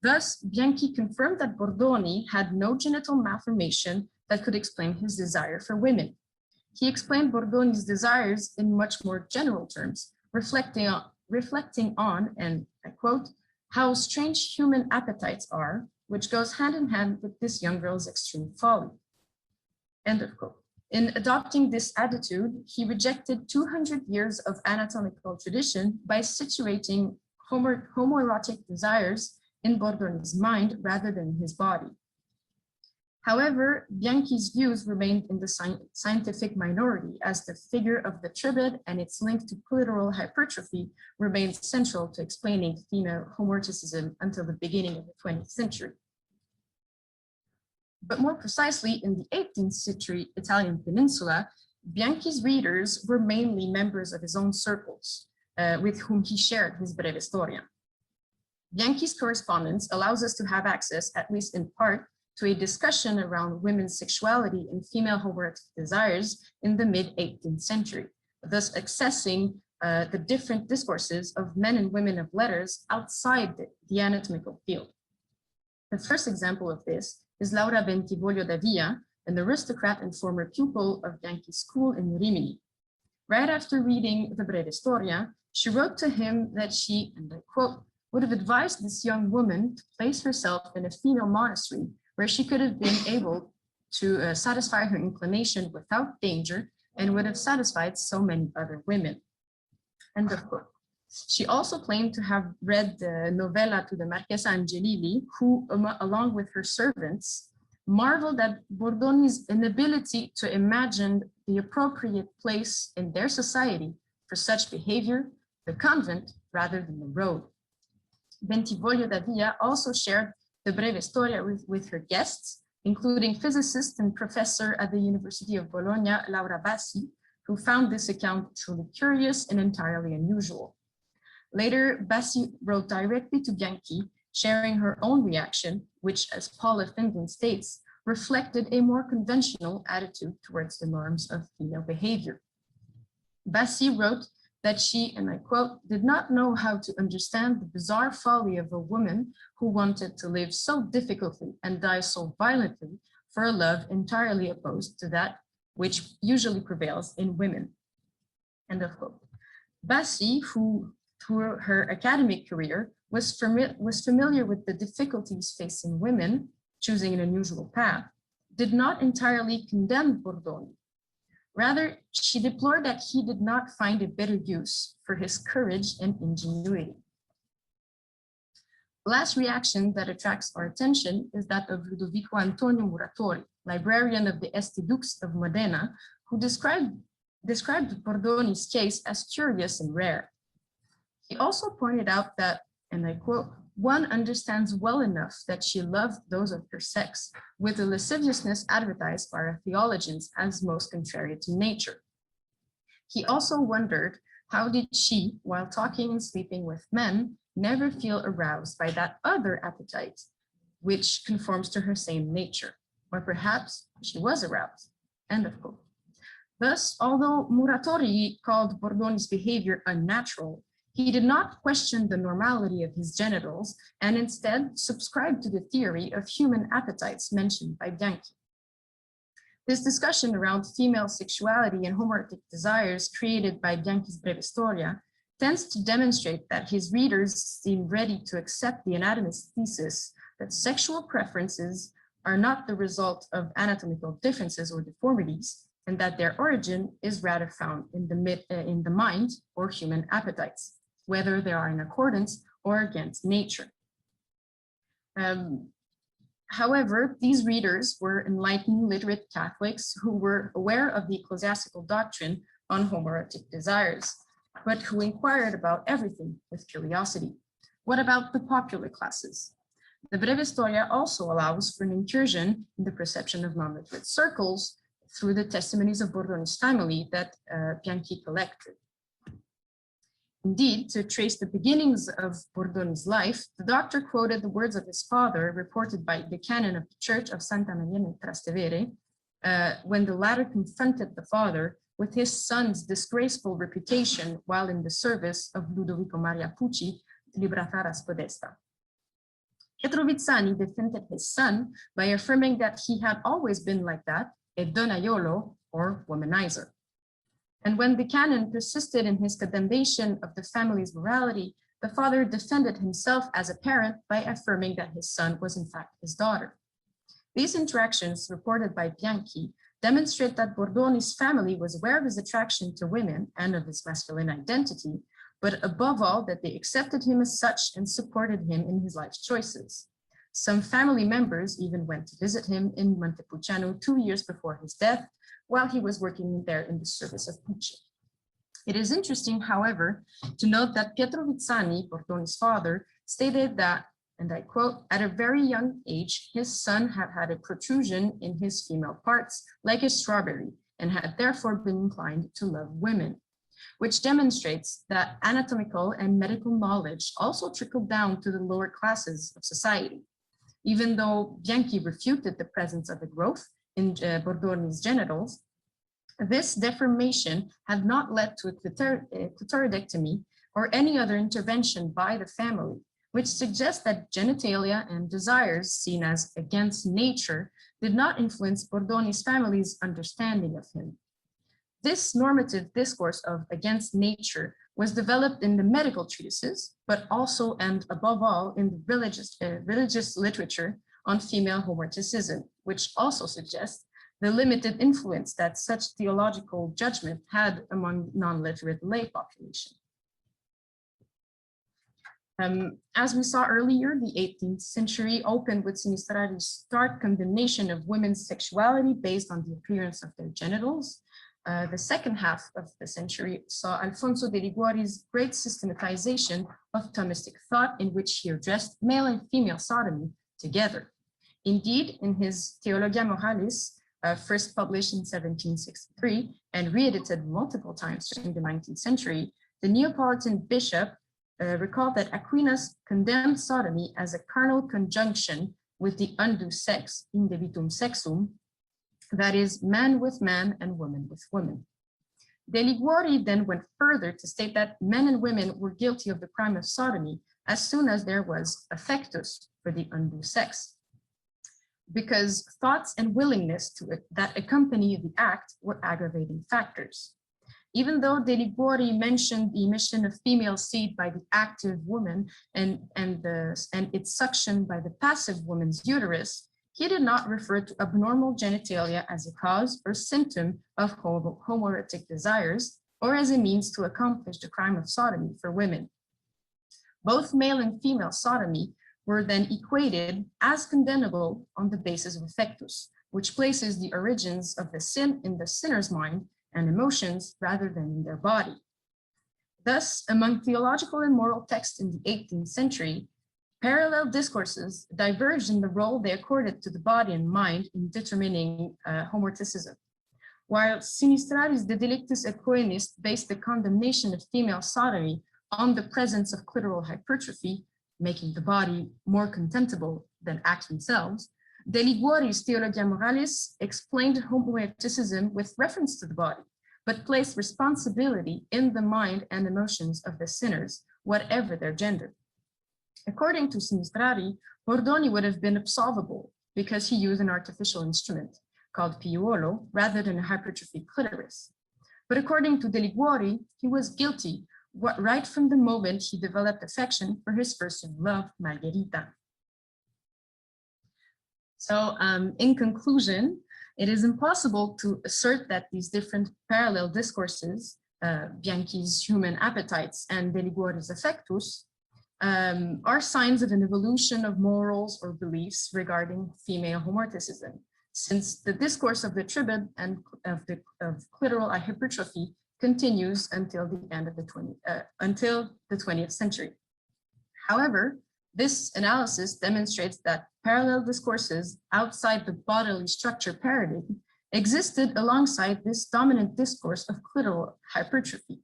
Thus, Bianchi confirmed that Bordoni had no genital malformation that could explain his desire for women. He explained Bordoni's desires in much more general terms, reflecting on, and I quote, "how strange human appetites are, which goes hand in hand with this young girl's extreme folly." End of quote. In adopting this attitude, he rejected 200 years of anatomical tradition by situating homoerotic desires in Bordonis' mind rather than his body. However, Bianchi's views remained in the scientific minority, as the figure of the tribid and its link to clitoral hypertrophy remained central to explaining female homoeroticism until the beginning of the 20th century. But more precisely, in the 18th century Italian peninsula, Bianchi's readers were mainly members of his own circles, with whom he shared his Breve Storia. Bianchi's correspondence allows us to have access, at least in part, to a discussion around women's sexuality and female homoerotic desires in the mid-18th century, thus accessing the different discourses of men and women of letters outside the anatomical field. The first example of this is Laura Bentivolo da Via, an aristocrat and former pupil of Bianchi's school in Rimini. Right after reading the Breve Storia, she wrote to him that she, and I quote, would have advised this young woman to place herself in a female monastery where she could have been able to satisfy her inclination without danger and would have satisfied so many other women. End of quote. She also claimed to have read the novella to the Marchesa Angelilli, who, along with her servants, marveled at Bordonis' inability to imagine the appropriate place in their society for such behavior, the convent rather than the road. Bentivolo da Via also shared the Breve Storia with her guests, including physicist and professor at the University of Bologna, Laura Bassi, who found this account truly curious and entirely unusual. Later, Bassi wrote directly to Bianchi, sharing her own reaction, which, as Paul Finland states, reflected a more conventional attitude towards the norms of female behavior. Bassi wrote that she, and I quote, did not know how to understand the bizarre folly of a woman who wanted to live so difficultly and die so violently for a love entirely opposed to that which usually prevails in women. End of quote. Bassi, who through her academic career was familiar with the difficulties facing women choosing an unusual path, did not entirely condemn Bordoni. Rather, she deplored that he did not find a better use for his courage and ingenuity. The last reaction that attracts our attention is that of Ludovico Antonio Moratore, librarian of the Esti Dux of Modena, who described Bordoni's case as curious and rare. He also pointed out that, and I quote, one understands well enough that she loved those of her sex, with the lasciviousness advertised by our theologians as most contrary to nature. He also wondered, how did she, while talking and sleeping with men, never feel aroused by that other appetite, which conforms to her same nature? Or perhaps she was aroused. End of quote. Thus, although Moratore called Bordoni's behavior unnatural, he did not question the normality of his genitals and instead subscribed to the theory of human appetites mentioned by Bianchi. This discussion around female sexuality and homoerotic desires created by Bianchi's Breve Storia tends to demonstrate that his readers seem ready to accept the anatomist's thesis that sexual preferences are not the result of anatomical differences or deformities, and that their origin is rather found in the mind or human appetites, whether they are in accordance or against nature. However, these readers were enlightened, literate Catholics who were aware of the ecclesiastical doctrine on homoerotic desires, but who inquired about everything with curiosity. What about the popular classes? The Breve Storia also allows for an incursion in the perception of non-literate circles through the testimonies of Bordonis family that Bianchi collected. Indeed, to trace the beginnings of Bordonis' life, the doctor quoted the words of his father, reported by the canon of the Church of Santa Maria nel Trastevere, when the latter confronted the father with his son's disgraceful reputation while in the service of Ludovico Maria Pucci, Librataras Podesta. Pietro Vizzani defended his son by affirming that he had always been like that, a donaiolo, or womanizer. And when the canon persisted in his condemnation of the family's morality, the father defended himself as a parent by affirming that his son was in fact his daughter. These interactions reported by Bianchi demonstrate that Bordonis family was aware of his attraction to women and of his masculine identity, but above all, that they accepted him as such and supported him in his life choices. Some family members even went to visit him in Montepulciano 2 years before his death, while he was working there in the service of Pucci. It is interesting, however, to note that Pietro Vizzani, Bordonis' father, stated that, and I quote, "At a very young age, his son had had a protrusion in his female parts like a strawberry and had therefore been inclined to love women," which demonstrates that anatomical and medical knowledge also trickled down to the lower classes of society. Even though Bianchi refuted the presence of a growth in Bordonis' genitals, this deformation had not led to a clitoridectomy or any other intervention by the family, which suggests that genitalia and desires seen as against nature did not influence Bordonis' family's understanding of him. This normative discourse of against nature was developed in the medical treatises, but also and above all in the religious literature on female homoeroticism, which also suggests the limited influence that such theological judgment had among non-literate lay population. As we saw earlier, the 18th century opened with Sinistrati's stark condemnation of women's sexuality based on the appearance of their genitals. The second half of the century saw Alfonso de Guardi's great systematization of Thomistic thought, in which he addressed male and female sodomy together. Indeed, in his Theologia Moralis, first published in 1763 and re-edited multiple times during the 19th century, the Neapolitan bishop recalled that Aquinas condemned sodomy as a carnal conjunction with the undue sex, indebitum sexum, that is, man with man and woman with woman. De Guardi then went further to state that men and women were guilty of the crime of sodomy as soon as there was affectus for the undue sex, because thoughts and willingness that accompany the act were aggravating factors. Even though De Guardi mentioned the emission of female seed by the active woman and its suction by the passive woman's uterus, he did not refer to abnormal genitalia as a cause or symptom of homoerotic desires or as a means to accomplish the crime of sodomy for women. Both male and female sodomy were then equated as condemnable on the basis of affectus, which places the origins of the sin in the sinner's mind and emotions rather than in their body. Thus, among theological and moral texts in the 18th century, parallel discourses diverged in the role they accorded to the body and mind in determining homoeroticism. While Sinistrati's De Delictis et Coenis based the condemnation of female sodomy on the presence of clitoral hypertrophy, making the body more contemptible than acts themselves, De Guardi's Theologia Moralis explained homoeroticism with reference to the body, but placed responsibility in the mind and emotions of the sinners, whatever their gender. According to Sinistrati, Bordoni would have been absolvable because he used an artificial instrument called piuolo rather than a hypertrophied clitoris. But according to De Guardi, he was guilty right from the moment he developed affection for his first love, Margherita. So in conclusion, it is impossible to assert that these different parallel discourses, Bianchi's human appetites and De Guardi's affectus, are signs of an evolution of morals or beliefs regarding female homoeroticism, since the discourse of the tribad and of clitoral hypertrophy continues until the end of the 20th century. However, this analysis demonstrates that parallel discourses outside the bodily structure paradigm existed alongside this dominant discourse of clitoral hypertrophy.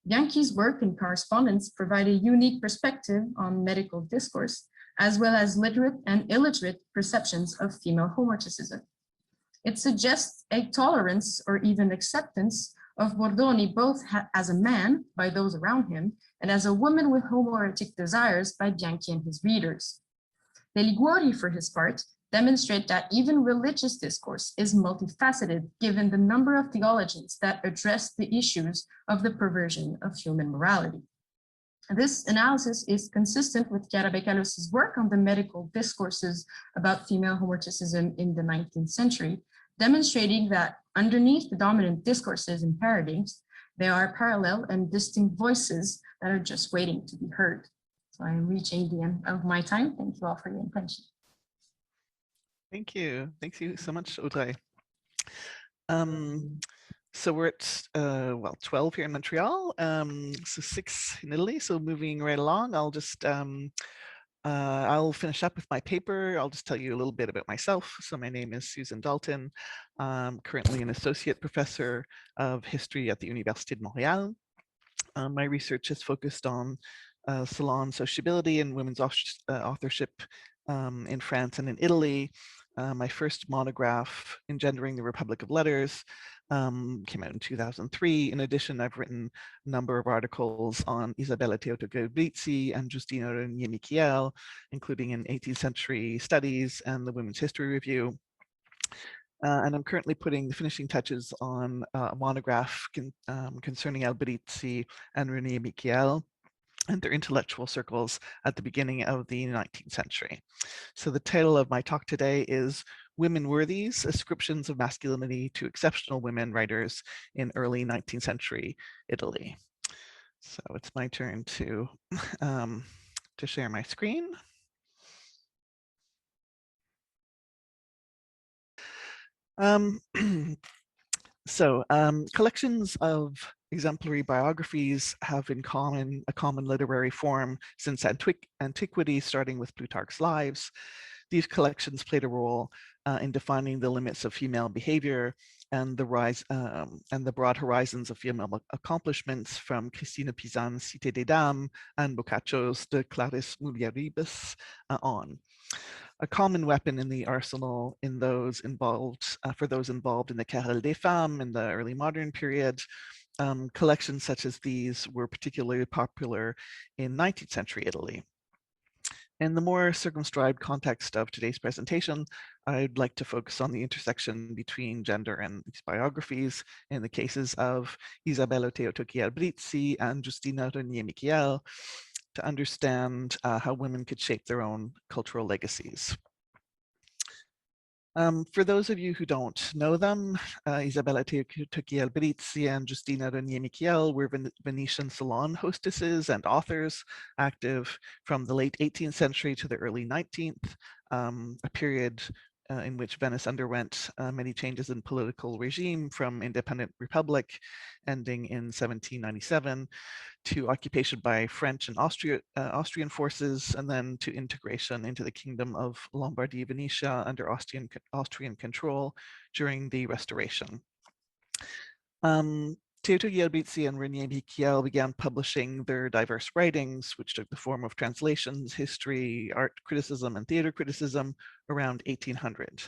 Bianchi's work and correspondence provide a unique perspective on medical discourse, as well as literate and illiterate perceptions of female homoeroticism. It suggests a tolerance or even acceptance of Bordoni both as a man by those around him and as a woman with homoerotic desires by Bianchi and his readers. De Guardi, for his part, demonstrate that even religious discourse is multifaceted given the number of theologians that address the issues of the perversion of human morality. This analysis is consistent with Chiara Becalos's work on the medical discourses about female homoeroticism in the 19th century, demonstrating that underneath the dominant discourses and paradigms, there are parallel and distinct voices that are just waiting to be heard. So I'm reaching the end of my time. Thank you all for your attention. Thank you. Thank you so much, Audrey. So we're at, well, 12 here in Montreal, so 6 in Italy. So moving right along, I'll just, I'll finish up with my paper. I'll just tell you a little bit about myself. So my name is Susan Dalton. I'm currently an associate professor of history at the Université de Montréal. My research is focused on salon sociability and women's authorship in France and in Italy. My first monograph, Engendering the Republic of Letters, came out in 2003. In addition, I've written a number of articles on Isabella Teodosi and Giustina Renier-Michiel, including in 18th Century Studies and the Women's History Review. And I'm currently putting the finishing touches on a monograph concerning Alberici and Renier-Michiel and their intellectual circles at the beginning of the 19th century. So the title of my talk today is Women Worthies, Ascriptions of Masculinity to Exceptional Women Writers in Early 19th Century Italy. So it's my turn to share my screen. Collections of exemplary biographies have in common a common literary form since antiquity, starting with Plutarch's Lives. These collections played a role in defining the limits of female behavior and the rise and the broad horizons of female accomplishments, from Christina Pisan's Cité des Dames and Boccaccio's De Claris Mulieribus on. A common weapon in the arsenal in those involved, for those involved in the Querelle des Femmes in the early modern period. Collections such as these were particularly popular in 19th century Italy. In the more circumscribed context of today's presentation, I'd like to focus on the intersection between gender and these biographies in the cases of Isabella Teodosi and Giustina Renier-Michiel, to understand how women could shape their own cultural legacies. For those of you who don't know them, Isabella Teodosi and Giustina Renier-Michiel were Venetian salon hostesses and authors, active from the late 18th century to the early 19th, a period in which Venice underwent many changes in political regime, from independent republic ending in 1797 to occupation by French and Austrian forces, and then to integration into the Kingdom of Lombardy-Venetia under Austrian control during the Restoration. Teodosi and Renier-Michiel began publishing their diverse writings, which took the form of translations, history, art criticism, and theater criticism around 1800.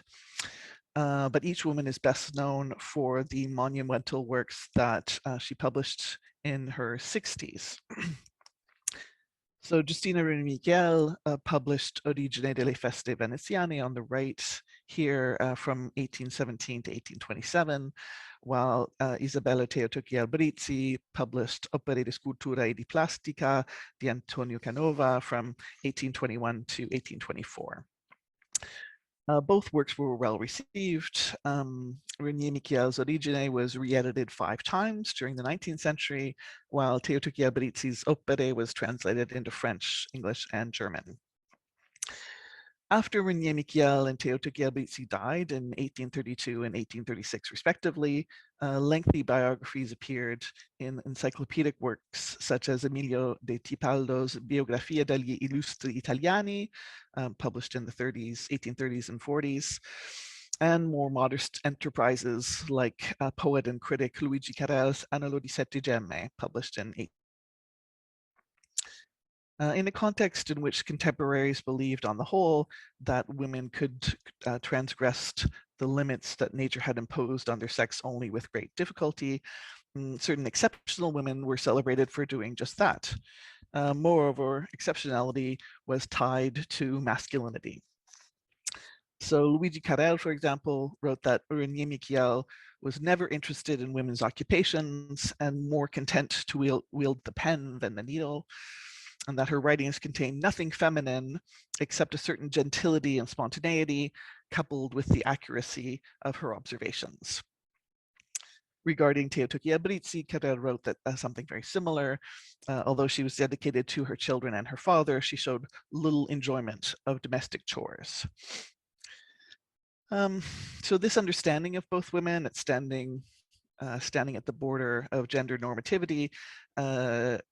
But each woman is best known for the monumental works that she published in her 60s. So Giustina Renier-Michiel published Origine delle Feste Veneziane on the right here from 1817 to 1827, while Isabella Teodosi published Opere di Scultura e di Plastica di Antonio Canova from 1821 to 1824. Both works were well received. Renier-Michiel's Origine was re-edited 5 times during the 19th century, while Teodosi-Alberici's Opere was translated into French, English, and German. After Renier-Michiel and Teodosi-Alberisi died in 1832 and 1836 respectively, lengthy biographies appeared in encyclopedic works such as Emilio de Tipaldo's Biografia degli Illustri Italiani, published in the 1830s and 40s, and more modest enterprises like poet and critic Luigi Carel's Analo di Sette Gemme, published in in a context in which contemporaries believed on the whole that women could transgress the limits that nature had imposed on their sex only with great difficulty, certain exceptional women were celebrated for doing just that. Moreover, exceptionality was tied to masculinity. So Luigi Carel, for example, wrote that Renier-Michiel was never interested in women's occupations and more content to wield the pen than the needle. and that her writings contain nothing feminine except a certain gentility and spontaneity, coupled with the accuracy of her observations. Regarding Teotoki Abrizzi, Carrera wrote that something very similar. Although she was dedicated to her children and her father, she showed little enjoyment of domestic chores. So this understanding of both women, it's standing at the border of gender normativity,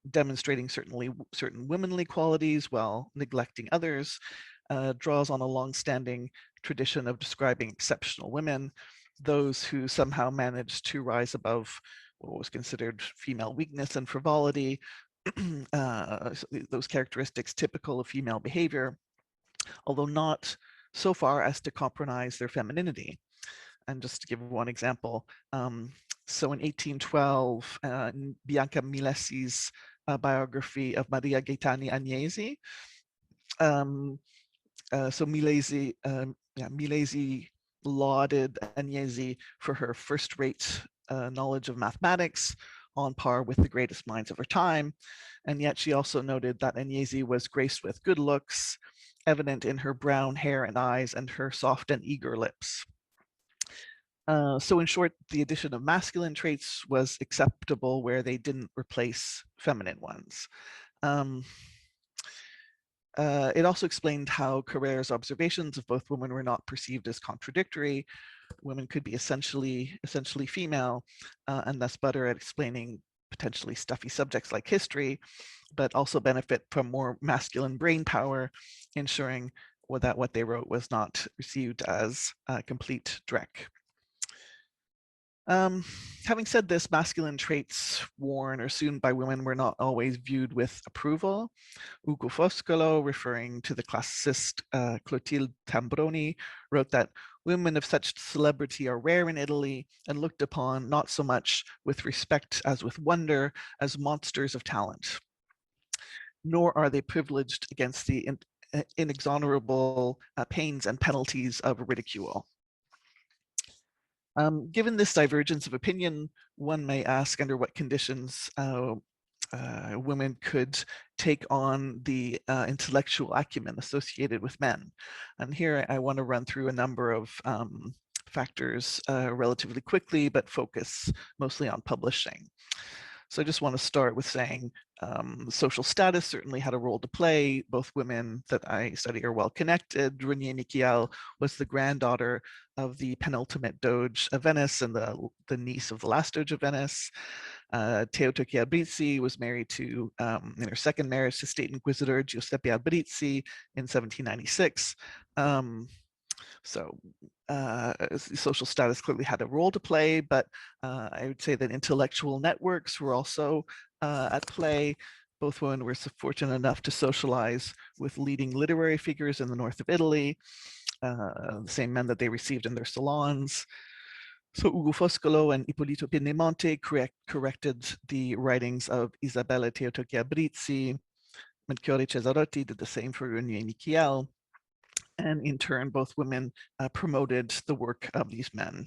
demonstrating certain womanly qualities while neglecting others, draws on a long-standing tradition of describing exceptional women, those who somehow managed to rise above what was considered female weakness and frivolity, those characteristics typical of female behavior, although not so far as to compromise their femininity. And just to give one example, so in 1812, Bianca Milesi's biography of Maria Gaetani Agnesi, so Milesi lauded Agnesi for her first-rate knowledge of mathematics, on par with the greatest minds of her time. And yet she also noted that Agnesi was graced with good looks, evident in her brown hair and eyes and her soft and eager lips. So in short, the addition of masculine traits was acceptable where they didn't replace feminine ones. It also explained how Carrera's observations of both women were not perceived as contradictory. Women could be essentially female, and thus better at explaining potentially stuffy subjects like history, but also benefit from more masculine brain power, ensuring that what they wrote was not received as complete dreck. Having said this, masculine traits worn or assumed by women were not always viewed with approval. Ugo Foscolo, referring to the classicist Clotilde Tambroni, wrote that women of such celebrity are rare in Italy and looked upon not so much with respect as with wonder as monsters of talent. Nor are they privileged against the inexorable pains and penalties of ridicule. Given this divergence of opinion, one may ask under what conditions women could take on the intellectual acumen associated with men. And here I want to run through a number of factors relatively quickly, but focus mostly on publishing. So I just want to start with saying social status certainly had a role to play. Both women that I study are well connected. Renier Nichiel was the granddaughter of the penultimate Doge of Venice and the niece of the last Doge of Venice. Teotoki Abrizzi was married to, in her second marriage, to State Inquisitor Giuseppe Abrizzi in 1796. So social status clearly had a role to play, but I would say that intellectual networks were also at play. Both women were fortunate enough to socialize with leading literary figures in the north of Italy, the same men that they received in their salons. So Ugo Foscolo and Ippolito Piedemonte corrected the writings of Isabella Teotoki Abrizzi. Melchiorre Cesarotti did the same for Renier Nichiel. And in turn, both women promoted the work of these men.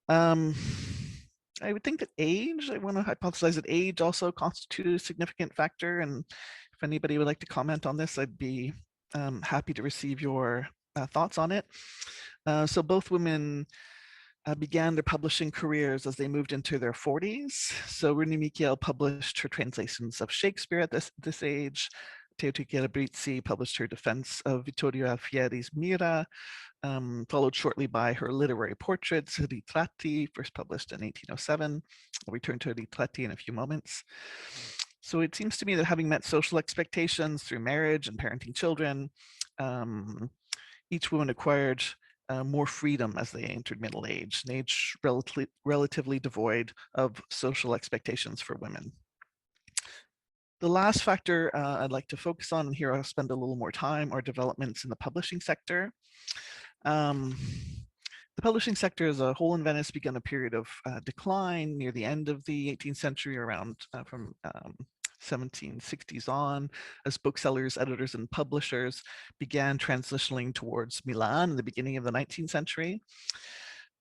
I would think that age, I want to hypothesize that age also constituted a significant factor. And if anybody would like to comment on this, I'd be happy to receive your thoughts on it. So both women began their publishing careers as they moved into their 40s. So Renier Nichiel published her translations of Shakespeare at this age. Teotoki Abrizzi published her defense of Vittorio Alfieri's Mira, followed shortly by her literary portraits, Ritratti, first published in 1807. I'll return to Ritratti in a few moments. So it seems to me that having met social expectations through marriage and parenting children, each woman acquired more freedom as they entered middle age, an age relatively devoid of social expectations for women. The last factor I'd like to focus on, and here I'll spend a little more time, are developments in the publishing sector. The publishing sector as a whole in Venice began a period of decline near the end of the 18th century, around from 1760s on, as booksellers, editors, and publishers began transitioning towards Milan in the beginning of the 19th century.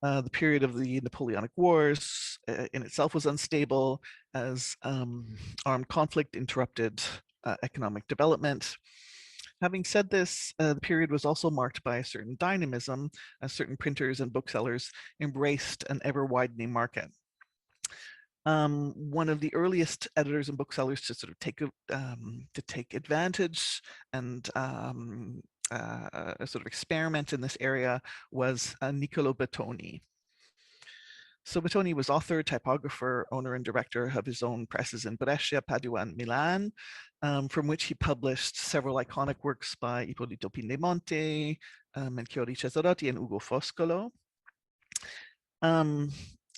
The period of the Napoleonic Wars in itself was unstable as armed conflict interrupted economic development. Having said this, the period was also marked by a certain dynamism, as certain printers and booksellers embraced an ever-widening market. One of the earliest editors and booksellers to sort of take advantage and sort of experiment in this area was Niccolo Bettoni. So Bettoni was author, typographer, owner, and director of his own presses in Brescia, Padua, and Milan, from which he published several iconic works by Ippolito Pindemonte, Melchiorre Cesarotti, and Ugo Foscolo.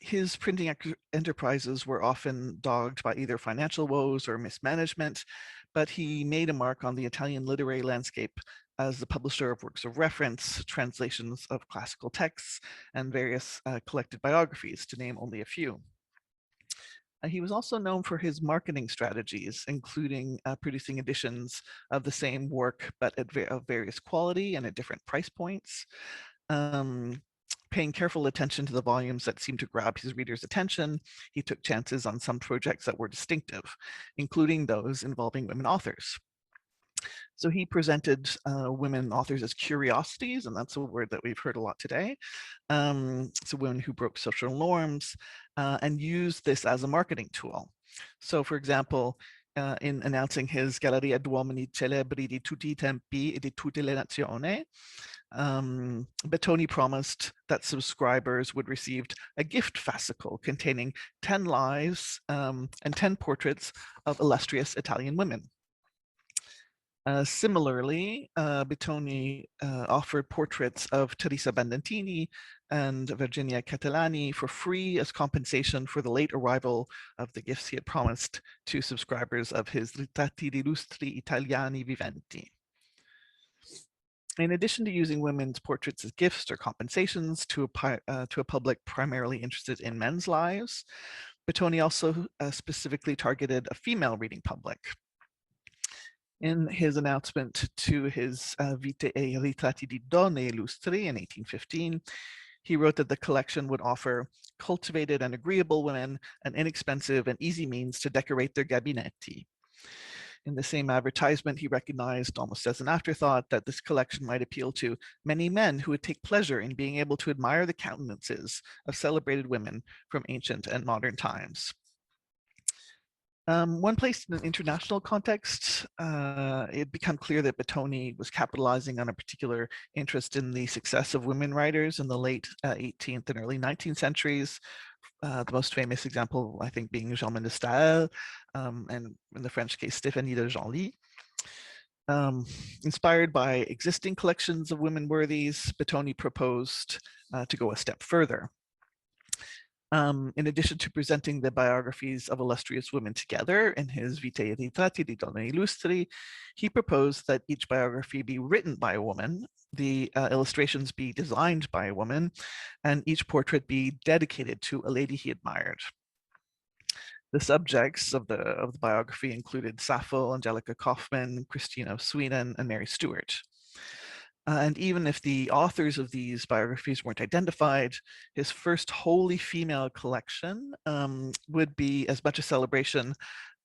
His printing enterprises were often dogged by either financial woes or mismanagement, but he made a mark on the Italian literary landscape as the publisher of works of reference, translations of classical texts, and various collected biographies, to name only a few. He was also known for his marketing strategies, including producing editions of the same work, but of various quality and at different price points. Paying careful attention to the volumes that seemed to grab his readers' attention, he took chances on some projects that were distinctive, including those involving women authors. So he presented women authors as curiosities, and that's a word that we've heard a lot today. So women who broke social norms, and used this as a marketing tool. So for example, in announcing his Galleria d'Uomini Celebri di tutti I tempi e di tutte le nazioni, Bettoni promised that subscribers would receive a gift fascicle containing 10 lives and 10 portraits of illustrious Italian women. Similarly, Bettoni offered portraits of Teresa Bandantini and Virginia Catellani for free as compensation for the late arrival of the gifts he had promised to subscribers of his Ritratti di Illustri Italiani Viventi. In addition to using women's portraits as gifts or compensations to a public primarily interested in men's lives, Bettoni also specifically targeted a female reading public. In his announcement to his Vite e Ritratti di Donne Illustri in 1815, he wrote that the collection would offer cultivated and agreeable women an inexpensive and easy means to decorate their gabinetti. In the same advertisement, he recognized, almost as an afterthought, that this collection might appeal to many men who would take pleasure in being able to admire the countenances of celebrated women from ancient and modern times. When placed in an international context, it became clear that Bettoni was capitalizing on a particular interest in the success of women writers in the late 18th and early 19th centuries. The most famous example, I think, being Germaine de Staël, and in the French case, Stéphanie de Genlis. Inspired by existing collections of women worthies, Bettoni proposed to go a step further. In addition to presenting the biographies of illustrious women together in his Vite e Ritratti di Donne Illustri, he proposed that each biography be written by a woman, the illustrations be designed by a woman, and each portrait be dedicated to a lady he admired. The subjects of the biography included Sappho, Angelica Kauffman, Christina of Sweden, and Mary Stuart. And even if the authors of these biographies weren't identified, his first wholly female collection would be as much a celebration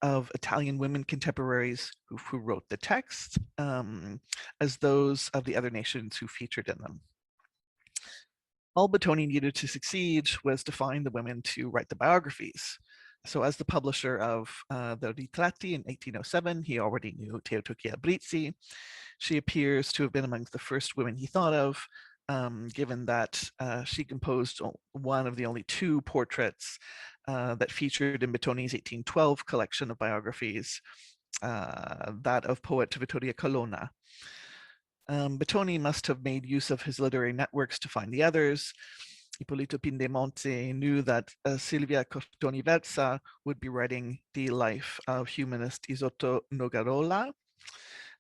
of Italian women contemporaries who wrote the text as those of the other nations who featured in them. All Bettoni needed to succeed was to find the women to write the biographies. So as the publisher of the Ritratti in 1807, he already knew Teotokia Brizzi. She appears to have been among the first women he thought of, given that she composed one of the only two portraits that featured in Bettoni's 1812 collection of biographies, that of poet Vittoria Colonna. Bettoni must have made use of his literary networks to find the others. Ippolito Pindemonte knew that Silvia Costoni Versa would be writing the life of humanist Isotto Nogarola,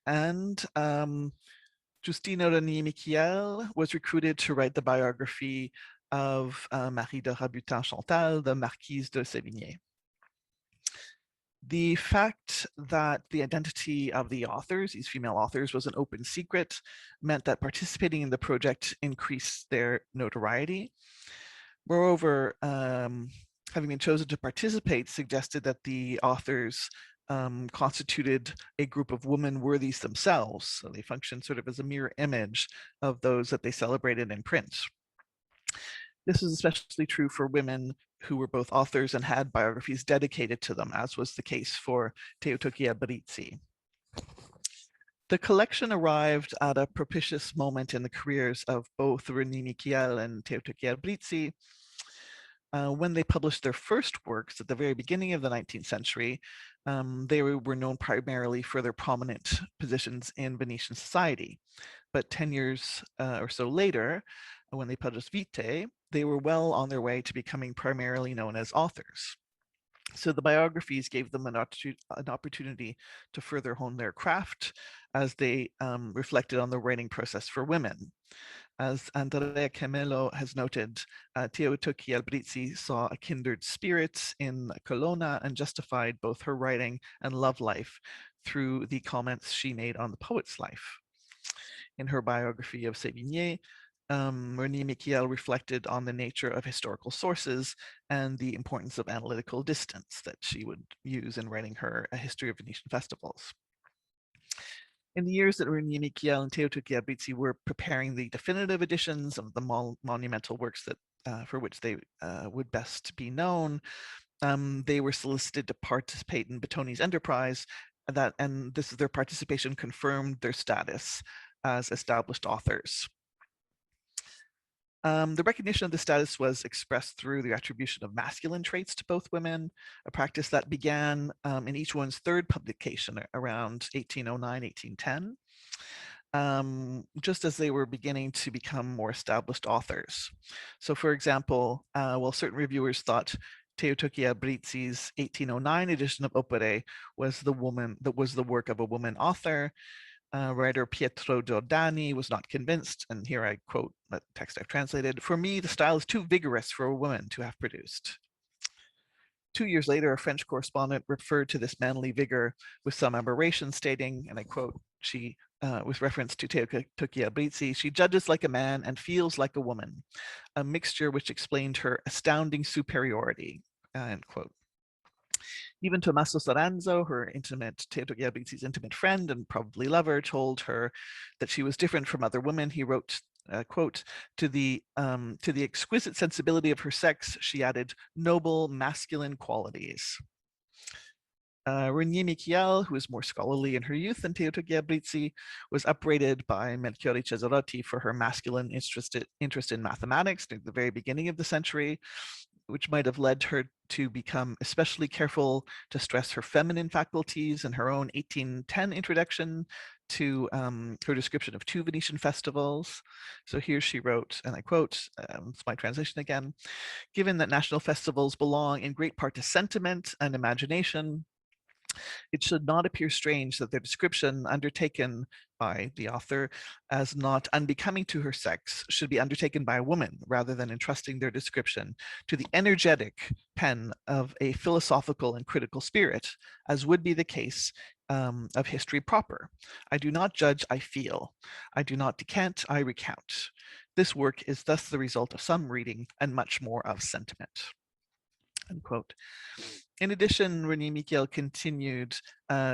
and Giustino Reni Michiel was recruited to write the biography of Marie de Rabutin Chantal, the Marquise de Sévigné. The fact that the identity of the authors, these female authors, was an open secret meant that participating in the project increased their notoriety. Moreover, having been chosen to participate suggested that the authors constituted a group of women worthies themselves. So they functioned sort of as a mirror image of those that they celebrated in print. This was especially true for women who were both authors and had biographies dedicated to them, as was the case for Teotokia Brizzi. The collection arrived at a propitious moment in the careers of both René Michiel and Teotokia Brizzi. When they published their first works at the very beginning of the 19th century, they were known primarily for their prominent positions in Venetian society. But 10 years or so later, when they published Vitae, they were well on their way to becoming primarily known as authors. So the biographies gave them an opportunity to further hone their craft as they reflected on the writing process for women. As Andrea Camillo has noted, Teotokia Brizzi saw a kindred spirit in Colonna and justified both her writing and love life through the comments she made on the poet's life. In her biography of Sévigné, René Michiel reflected on the nature of historical sources and the importance of analytical distance that she would use in writing her A History of Venetian Festivals. In the years that René Michiel and Teotokia Brizzi were preparing the definitive editions of the monumental works that for which they would best be known, they were solicited to participate in Bottoni's enterprise, and their participation confirmed their status as established authors. The recognition of the status was expressed through the attribution of masculine traits to both women, a practice that began in each one's third publication around 1809, 1810, just as they were beginning to become more established authors. So for example, while certain reviewers thought Teotokia Brizzi's 1809 edition of Opere was the work of a woman author, writer Pietro Giordani was not convinced, and here I quote the text I've translated, "For me, the style is too vigorous for a woman to have produced." 2 years later, a French correspondent referred to this manly vigor with some aberration, stating, and I quote, with reference to Teotokia Brizzi, "She judges like a man and feels like a woman, a mixture which explained her astounding superiority," end quote. Even Tommaso Saranzo, her Teotokia Brizzi's intimate friend and probably lover, told her that she was different from other women. He wrote, quote, to the exquisite sensibility of her sex, she added noble masculine qualities. René Michiel, who was more scholarly in her youth than Teotokia Brizzi, was upbraided by Melchiorre Cesarotti for her masculine interest in mathematics near the very beginning of the century, which might have led her to become especially careful to stress her feminine faculties in her own 1810 introduction to her description of 2 Venetian festivals. So here she wrote, and I quote, it's my translation again, "Given that national festivals belong in great part to sentiment and imagination, it should not appear strange that their description, undertaken by the author as not unbecoming to her sex, should be undertaken by a woman, rather than entrusting their description to the energetic pen of a philosophical and critical spirit, as would be the case of history proper. I do not judge, I feel. I do not decant, I recount. This work is thus the result of some reading and much more of sentiment." Unquote. In addition, René Michiel continued,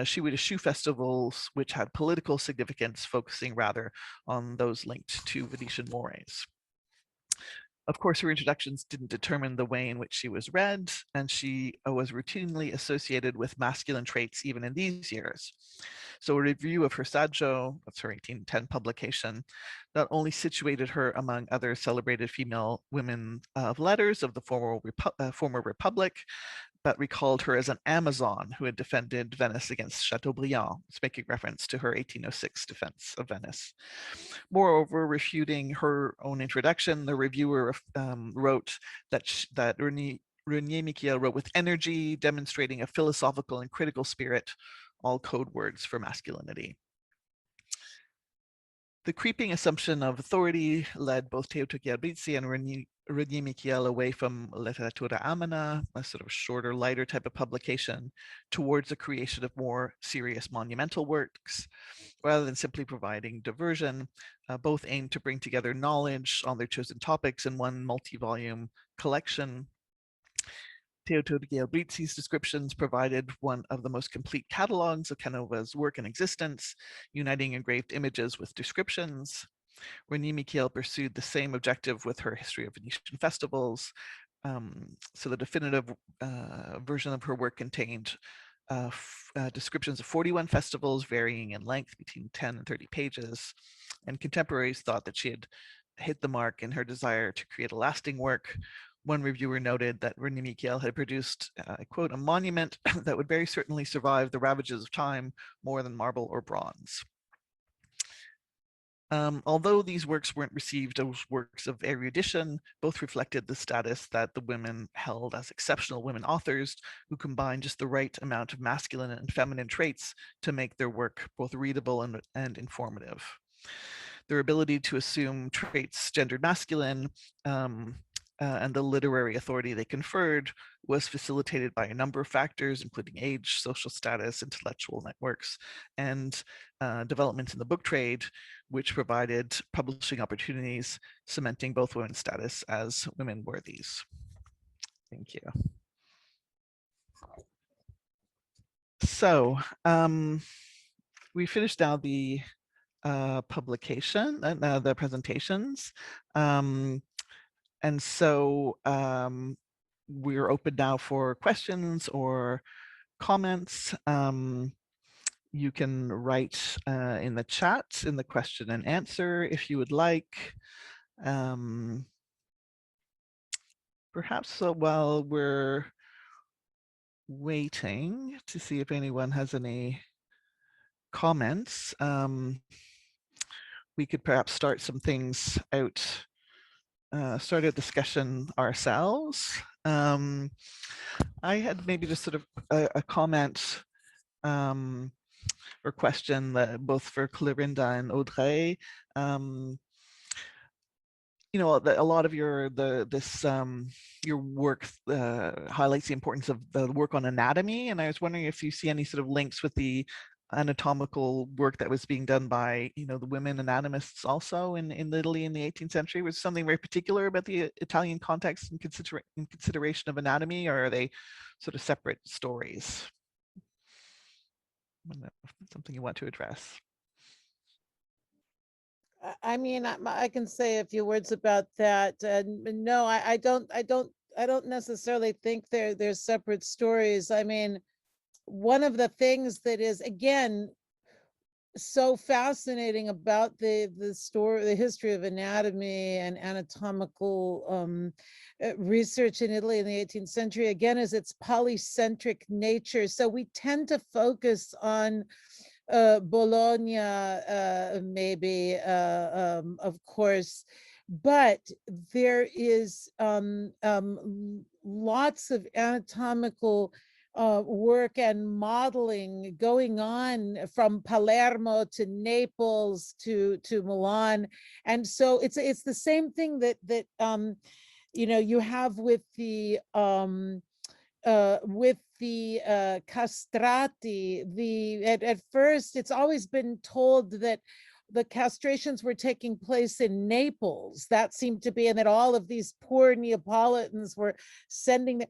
she would eschew festivals which had political significance, focusing rather on those linked to Venetian mores. Of course, her introductions didn't determine the way in which she was read, and she was routinely associated with masculine traits even in these years. So a review of her Saggio, that's her 1810 publication, not only situated her among other celebrated female women of letters of the former Republic, but recalled her as an Amazon who had defended Venice against Chateaubriand, making reference to her 1806 defense of Venice. Moreover, refuting her own introduction, the reviewer wrote that René Michiel wrote with energy, demonstrating a philosophical and critical spirit, all code words for masculinity. The creeping assumption of authority led both Teotokia Brizzi and René Michiel away from Letteratura Amena, a sort of shorter, lighter type of publication, towards the creation of more serious monumental works. Rather than simply providing diversion, both aimed to bring together knowledge on their chosen topics in one multi-volume collection. Teodoro Ghialbrizzi's descriptions provided one of the most complete catalogues of Casanova's work in existence, uniting engraved images with descriptions. René Michiel pursued the same objective with her history of Venetian festivals. So the definitive version of her work contained descriptions of 41 festivals varying in length between 10 and 30 pages. And contemporaries thought that she had hit the mark in her desire to create a lasting work. One reviewer noted that René Michiel had produced, I quote, a monument that would very certainly survive the ravages of time more than marble or bronze. Although these works weren't received as works of erudition, both reflected the status that the women held as exceptional women authors who combined just the right amount of masculine and feminine traits to make their work both readable and informative. Their ability to assume traits gendered masculine and the literary authority they conferred was facilitated by a number of factors, including age, social status, intellectual networks, and developments in the book trade, which provided publishing opportunities, cementing both women's status as women worthies. Thank you. So we finished now the publication, the presentations. And so we're open now for questions or comments. You can write in the chat in the question and answer if you would like. Perhaps while we're waiting to see if anyone has any comments, we could perhaps start some things out, start a discussion ourselves. I had maybe just sort of a comment or question that both for Clarinda and Audrey. You know, a lot of your work highlights the importance of the work on anatomy, and I was wondering if you see any sort of links with the anatomical work that was being done by, you know, the women anatomists also in Italy in the 18th century. Was something very particular about the Italian context and consideration of anatomy, or are they sort of separate stories? Something you want to address? I mean, I can say a few words about that. No, I don't necessarily think they're separate stories. I mean, one of the things that is, again, so fascinating about the history of anatomy and anatomical research in Italy in the 18th century, again, is its polycentric nature. So we tend to focus on Bologna, maybe, of course, but there is lots of anatomical work and modeling going on from Palermo to Naples to Milan, and so it's the same thing that you know, you have with the castrati. At first, it's always been told that the castrations were taking place in Naples. That seemed to be, and that all of these poor Neapolitans were sending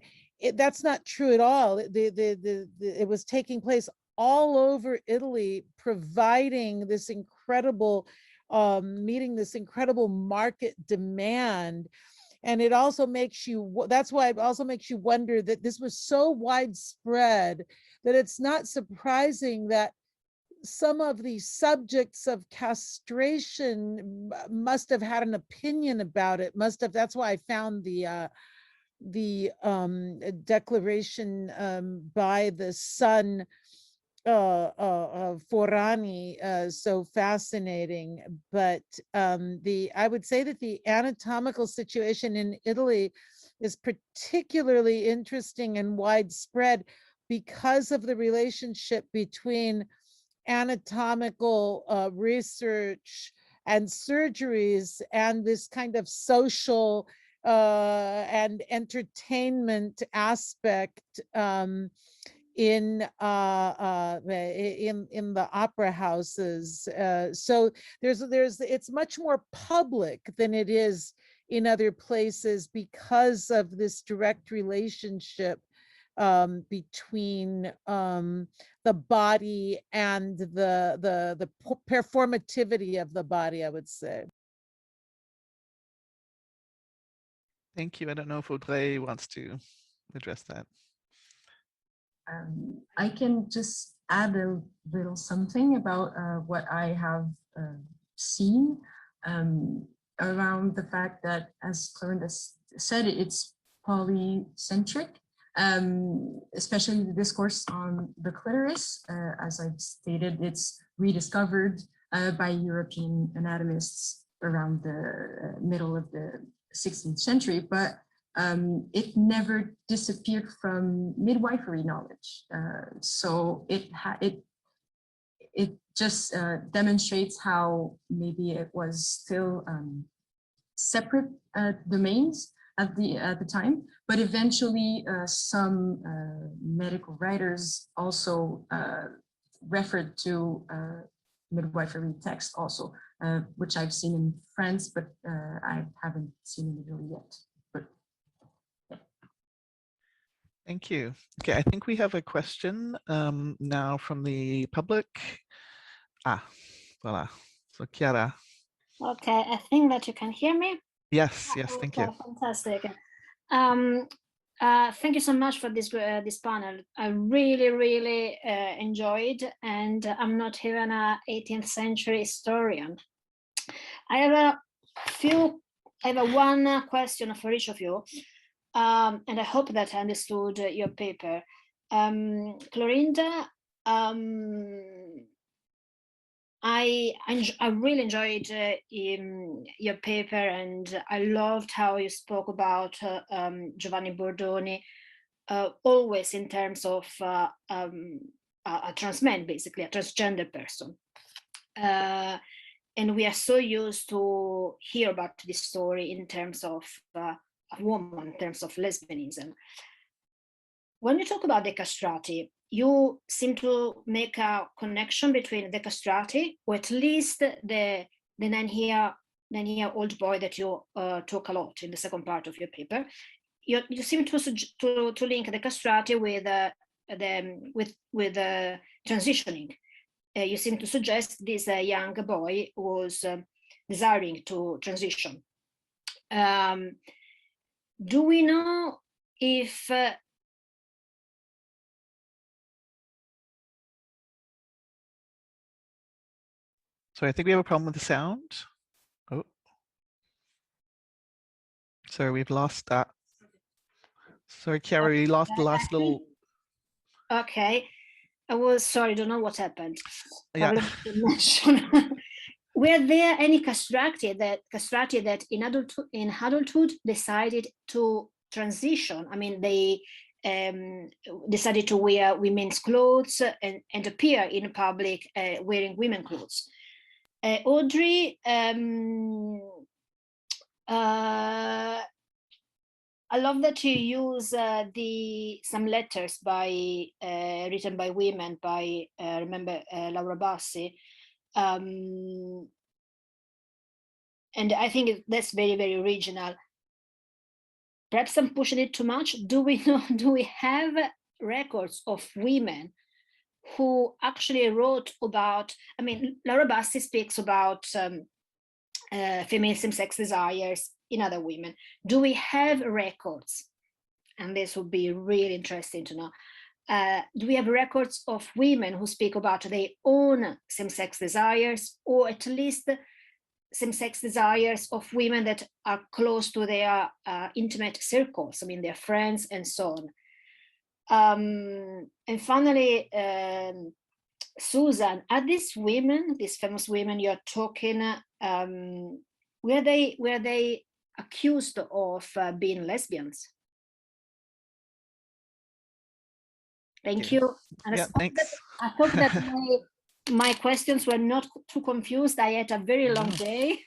that's not true at all. It was taking place all over Italy, providing this incredible, meeting this incredible market demand. And it also makes you, that's why it also makes you wonder that this was so widespread that it's not surprising that some of the subjects of castration must have had an opinion about it, that's why I found the declaration by the son Forani so fascinating. But I would say that the anatomical situation in Italy is particularly interesting and widespread because of the relationship between anatomical research and surgeries and this kind of social and entertainment aspect in the opera houses. So it's much more public than it is in other places because of this direct relationship between the body and the performativity of the body, I would say. Thank you. I don't know if Audrey wants to address that. I can just add a little something about what I have seen around the fact that, as Clarinda said, it's polycentric, especially the discourse on the clitoris. As I've stated, it's rediscovered by European anatomists around the middle of the 16th century, but it never disappeared from midwifery knowledge. So it just demonstrates how maybe it was still separate domains at the time, but eventually some medical writers also referred to midwifery text also, which I've seen in France, but I haven't seen in Italy yet. Thank you. Okay, I think we have a question now from the public. Voila. So Chiara. Okay, I think that you can hear me. Yes, yes, thank you. Fantastic. Thank you so much for this panel. I really enjoyed, and I'm not even an 18th century historian. I have one question for each of you. And I hope that I understood your paper. Clorinda, I really enjoyed your paper, and I loved how you spoke about Giovanni Bordoni, always in terms of a trans man, basically, a transgender person. And we are so used to hear about this story in terms of a woman, in terms of lesbianism. When you talk about the castrati, you seem to make a connection between the castrati, or at least the 9-year-old boy that you talk a lot in the second part of your paper. You seem to link the castrati with transitioning. You seem to suggest this young boy was desiring to transition. Do we know if So I think we have a problem with the sound. Oh, sorry, we've lost that. Sorry, Chiara, we lost the last little. Okay, I was sorry, don't know what happened. Yeah. Were there any castrati that in adulthood decided to transition? I mean, they decided to wear women's clothes and appear in public wearing women's clothes. Audrey, I love that you use some letters written by women by remember Laura Bassi, and I think that's very original. Perhaps I'm pushing it too much. Do we have records of women who actually wrote about? I mean, Laura Bassi speaks about female same-sex desires in other women. Do we have records? And this would be really interesting to know. Do we have records of women who speak about their own same-sex desires, or at least same-sex desires of women that are close to their intimate circles, I mean, their friends and so on? And finally, Susan, are these women, these famous women you're talking, were they accused of being lesbians? Thank you. And Yeah, thanks. I hope that my questions were not too confused. I had a very long day.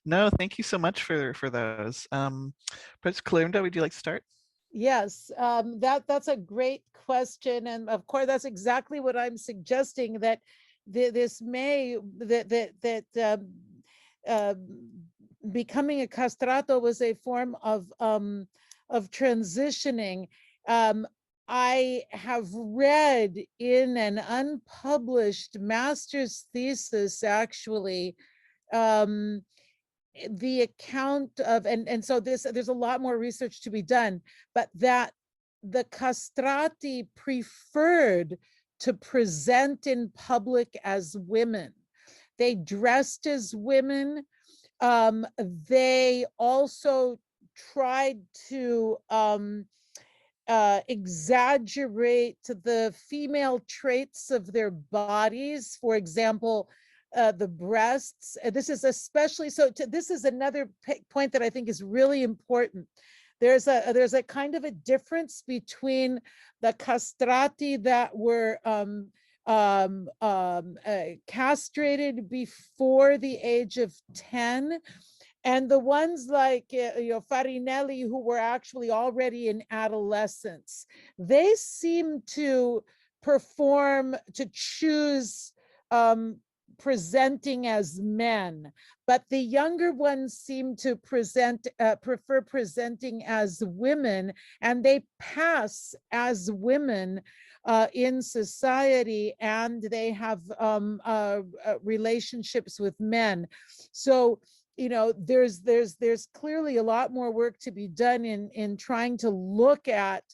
No, thank you so much for those. Perhaps Clarinda, would you like to start? Yes, that's a great question, and of course that's exactly what I'm suggesting, that becoming a castrato was a form of transitioning, I have read in an unpublished master's thesis, actually, the account of, and so there's a lot more research to be done, but that the castrati preferred to present in public as women. They dressed as women. They also tried to exaggerate the female traits of their bodies. For example, the breasts. This is especially so. This is another point that I think is really important. There's a kind of a difference between the castrati that were castrated before the age of 10, and the ones like Farinelli, who were actually already in adolescence. They seem to choose presenting as men, but the younger ones seem to prefer presenting as women, and they pass as women in society, and they have relationships with men. So, you know, there's clearly a lot more work to be done in trying to look at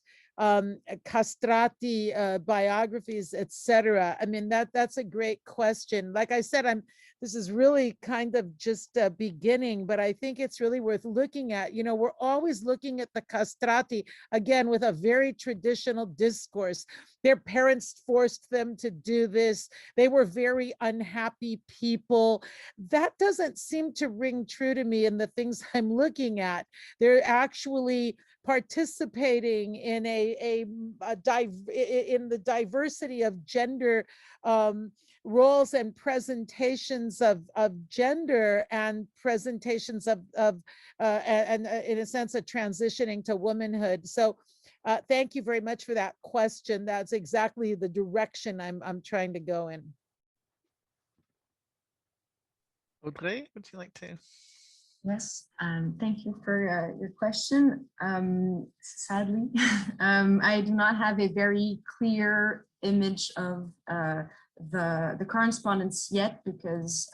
castrati biographies, etc. I mean, that's a great question. Like I said, this is really kind of just beginning, but I think it's really worth looking at. You know, we're always looking at the castrati, again, with a very traditional discourse. Their parents forced them to do this. They were very unhappy people. That doesn't seem to ring true to me in the things I'm looking at. They're actually participating in in the diversity of gender roles and presentations of gender, and presentations of and in a sense of transitioning to womanhood. So thank you very much for that question. That's exactly the direction I'm trying to go in. Audrey, would you like to? Yes, thank you for your question. Sadly, I do not have a very clear image of the correspondence yet, because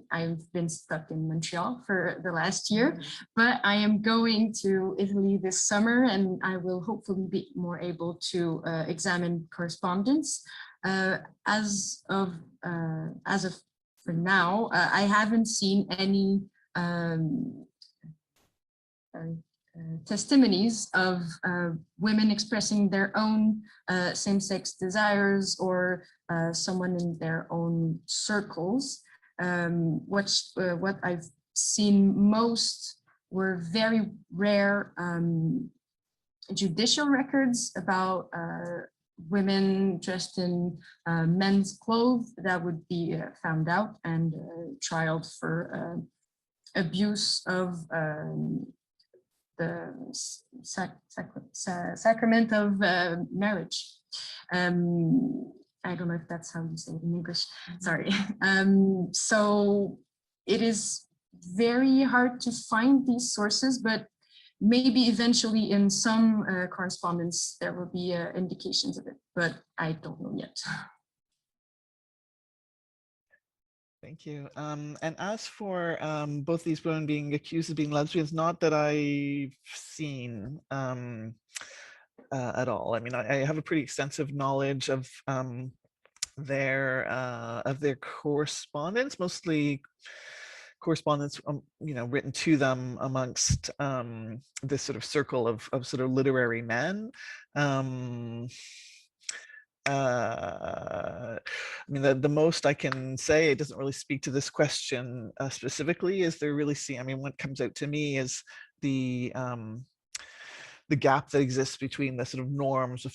I've been stuck in Montreal for the last year, but I am going to Italy this summer, and I will hopefully be more able to examine correspondence. As of for now, I haven't seen any testimonies of women expressing their own same-sex desires, or someone in their own circles. What I've seen most were very rare judicial records about women dressed in men's clothes that would be found out and trialed for abuse of the sacrament of marriage. I don't know if that's how you say it in English, sorry. So it is very hard to find these sources, but maybe eventually in some correspondence there will be indications of it, but I don't know yet. Thank you. And as for both these women being accused of being lesbians, not that I've seen at all. I mean, I have a pretty extensive knowledge of their correspondence, mostly correspondence, you know, written to them amongst this sort of circle of sort of literary men. I mean, the most I can say, it doesn't really speak to this question specifically, is there really I mean, what comes out to me is the gap that exists between the sort of norms of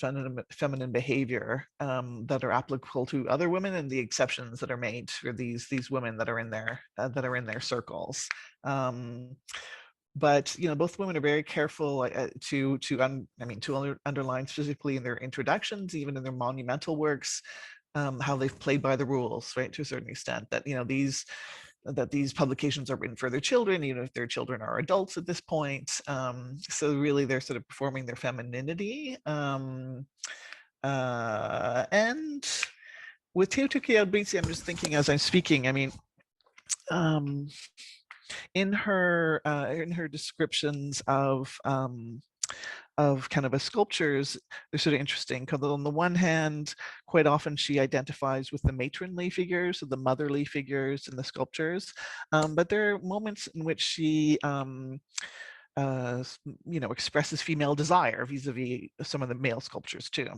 feminine behavior that are applicable to other women, and the exceptions that are made for these women that are in their circles. But you know, both women are very careful to underline specifically in their introductions, even in their monumental works, how they've played by the rules, right, to a certain extent. That, you know, these that these publications are written for their children, even if their children are adults at this point. So really they're sort of performing their femininity. And with Teotuki Albrizi, I'm just thinking as I'm speaking, I mean, in her descriptions of kind of a sculptures, they're sort of interesting because on the one hand, quite often she identifies with the matronly figures, so the motherly figures in the sculptures, but there are moments in which she expresses female desire vis-a-vis some of the male sculptures too.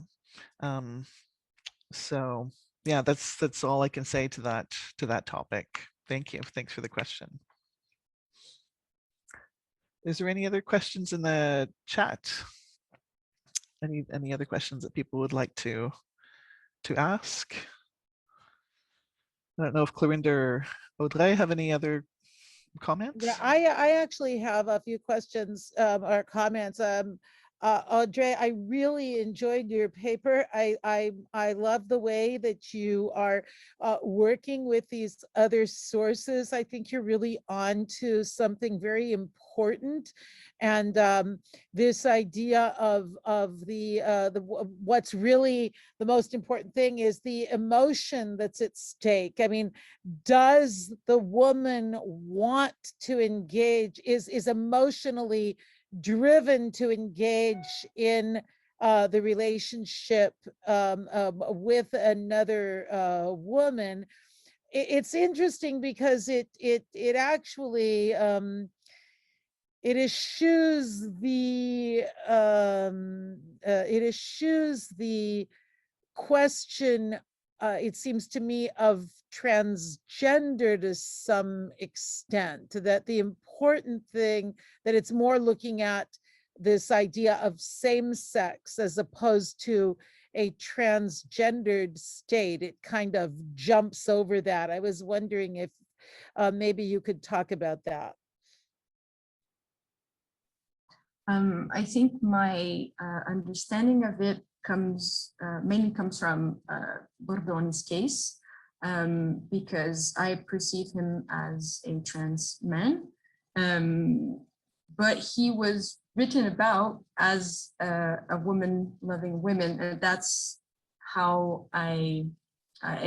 So yeah, that's all I can say to that topic. Thank you. Thanks for the question. Is there any other questions in the chat? Any other questions that people would like to ask? I don't know if Clarinda or Audrey have any other comments. Yeah, I actually have a few questions or comments. Audrey, I really enjoyed your paper. I love the way that you are working with these other sources. I think you're really on to something very important. And this idea of what's really the most important thing is the emotion that's at stake. I mean, does the woman want to engage, is emotionally driven to engage in the relationship with another woman? It's interesting because it actually it eschews the question, it seems to me, of transgender to some extent, that the important thing, that it's more looking at this idea of same sex as opposed to a transgendered state. It kind of jumps over that. I was wondering if maybe you could talk about that. I think my understanding of it mainly comes from Bordonis' case, because I perceive him as a trans man, but he was written about as a woman loving women, and that's how I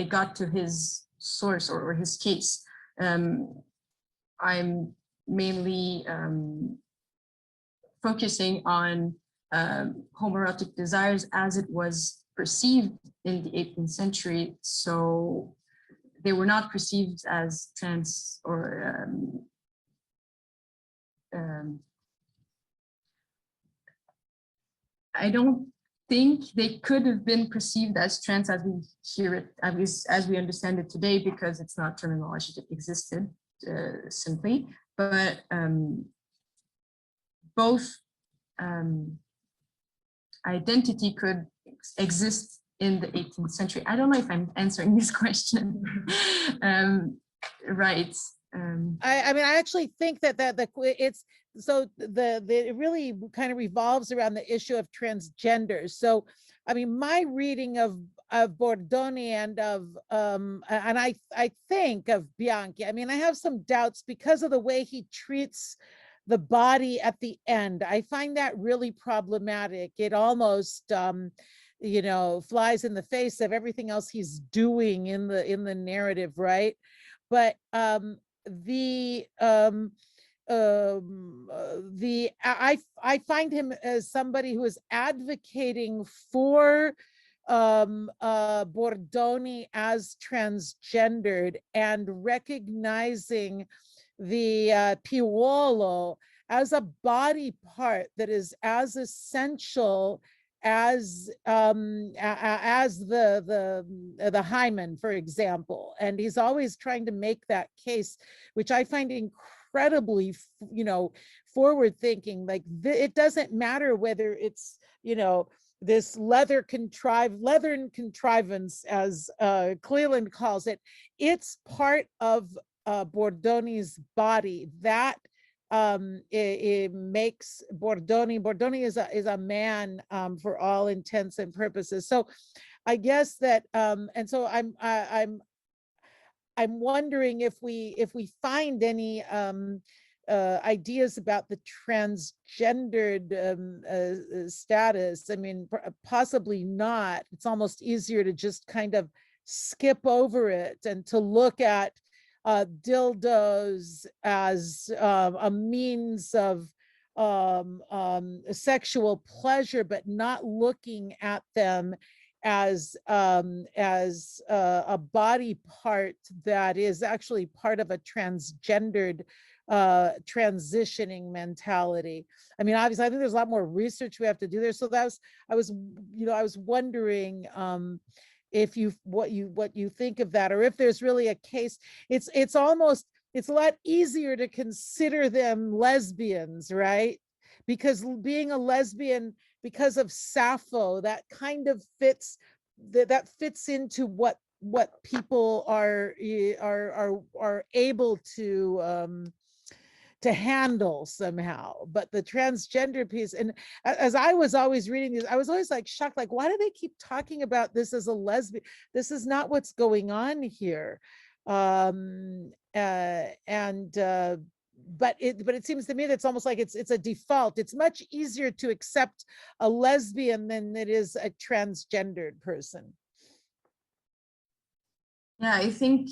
got to his source or his case. I'm mainly focusing on homoerotic desires as it was perceived in the 18th century. So they were not perceived as trans or I don't think they could have been perceived as trans as we hear it, as we understand it today, because it's not terminology that existed simply. But both identity could exist in the 18th century. I don't know if I'm answering this question right. I mean, I actually think that it's so it really kind of revolves around the issue of transgenders. So, I mean, my reading of Bordoni and I think of Bianchi. I mean, I have some doubts because of the way he treats the body at the end. I find that really problematic. It almost flies in the face of everything else he's doing in the narrative, right? But I find him as somebody who is advocating for Bordoni as transgendered and recognizing the piuolo as a body part that is as essential as the hymen, for example. And he's always trying to make that case, which I find incredibly, forward thinking. Like it doesn't matter whether it's, this leathern contrivance, as Cleland calls it. It's part of Bordoni's body that it makes Bordoni is a man for all intents and purposes. So I guess that and so I I'm wondering if we find any ideas about the transgendered status. I mean, possibly not. It's almost easier to just kind of skip over it and to look at dildos as a means of sexual pleasure, but not looking at them as a body part that is actually part of a transgendered transitioning mentality. I mean, obviously, I think there's a lot more research we have to do there. So that was, I was wondering if what you think of that, or if there's really a case. It's a lot easier to consider them lesbians, right? Because being a lesbian, because of Sappho, that kind of fits, that fits into what people are able to handle somehow. But the transgender piece, and as I was always reading these, I was always like shocked, like, why do they keep talking about this as a lesbian? This is not what's going on here. But it seems to me that's almost like it's a default. It's much easier to accept a lesbian than it is a transgendered person. Yeah, I think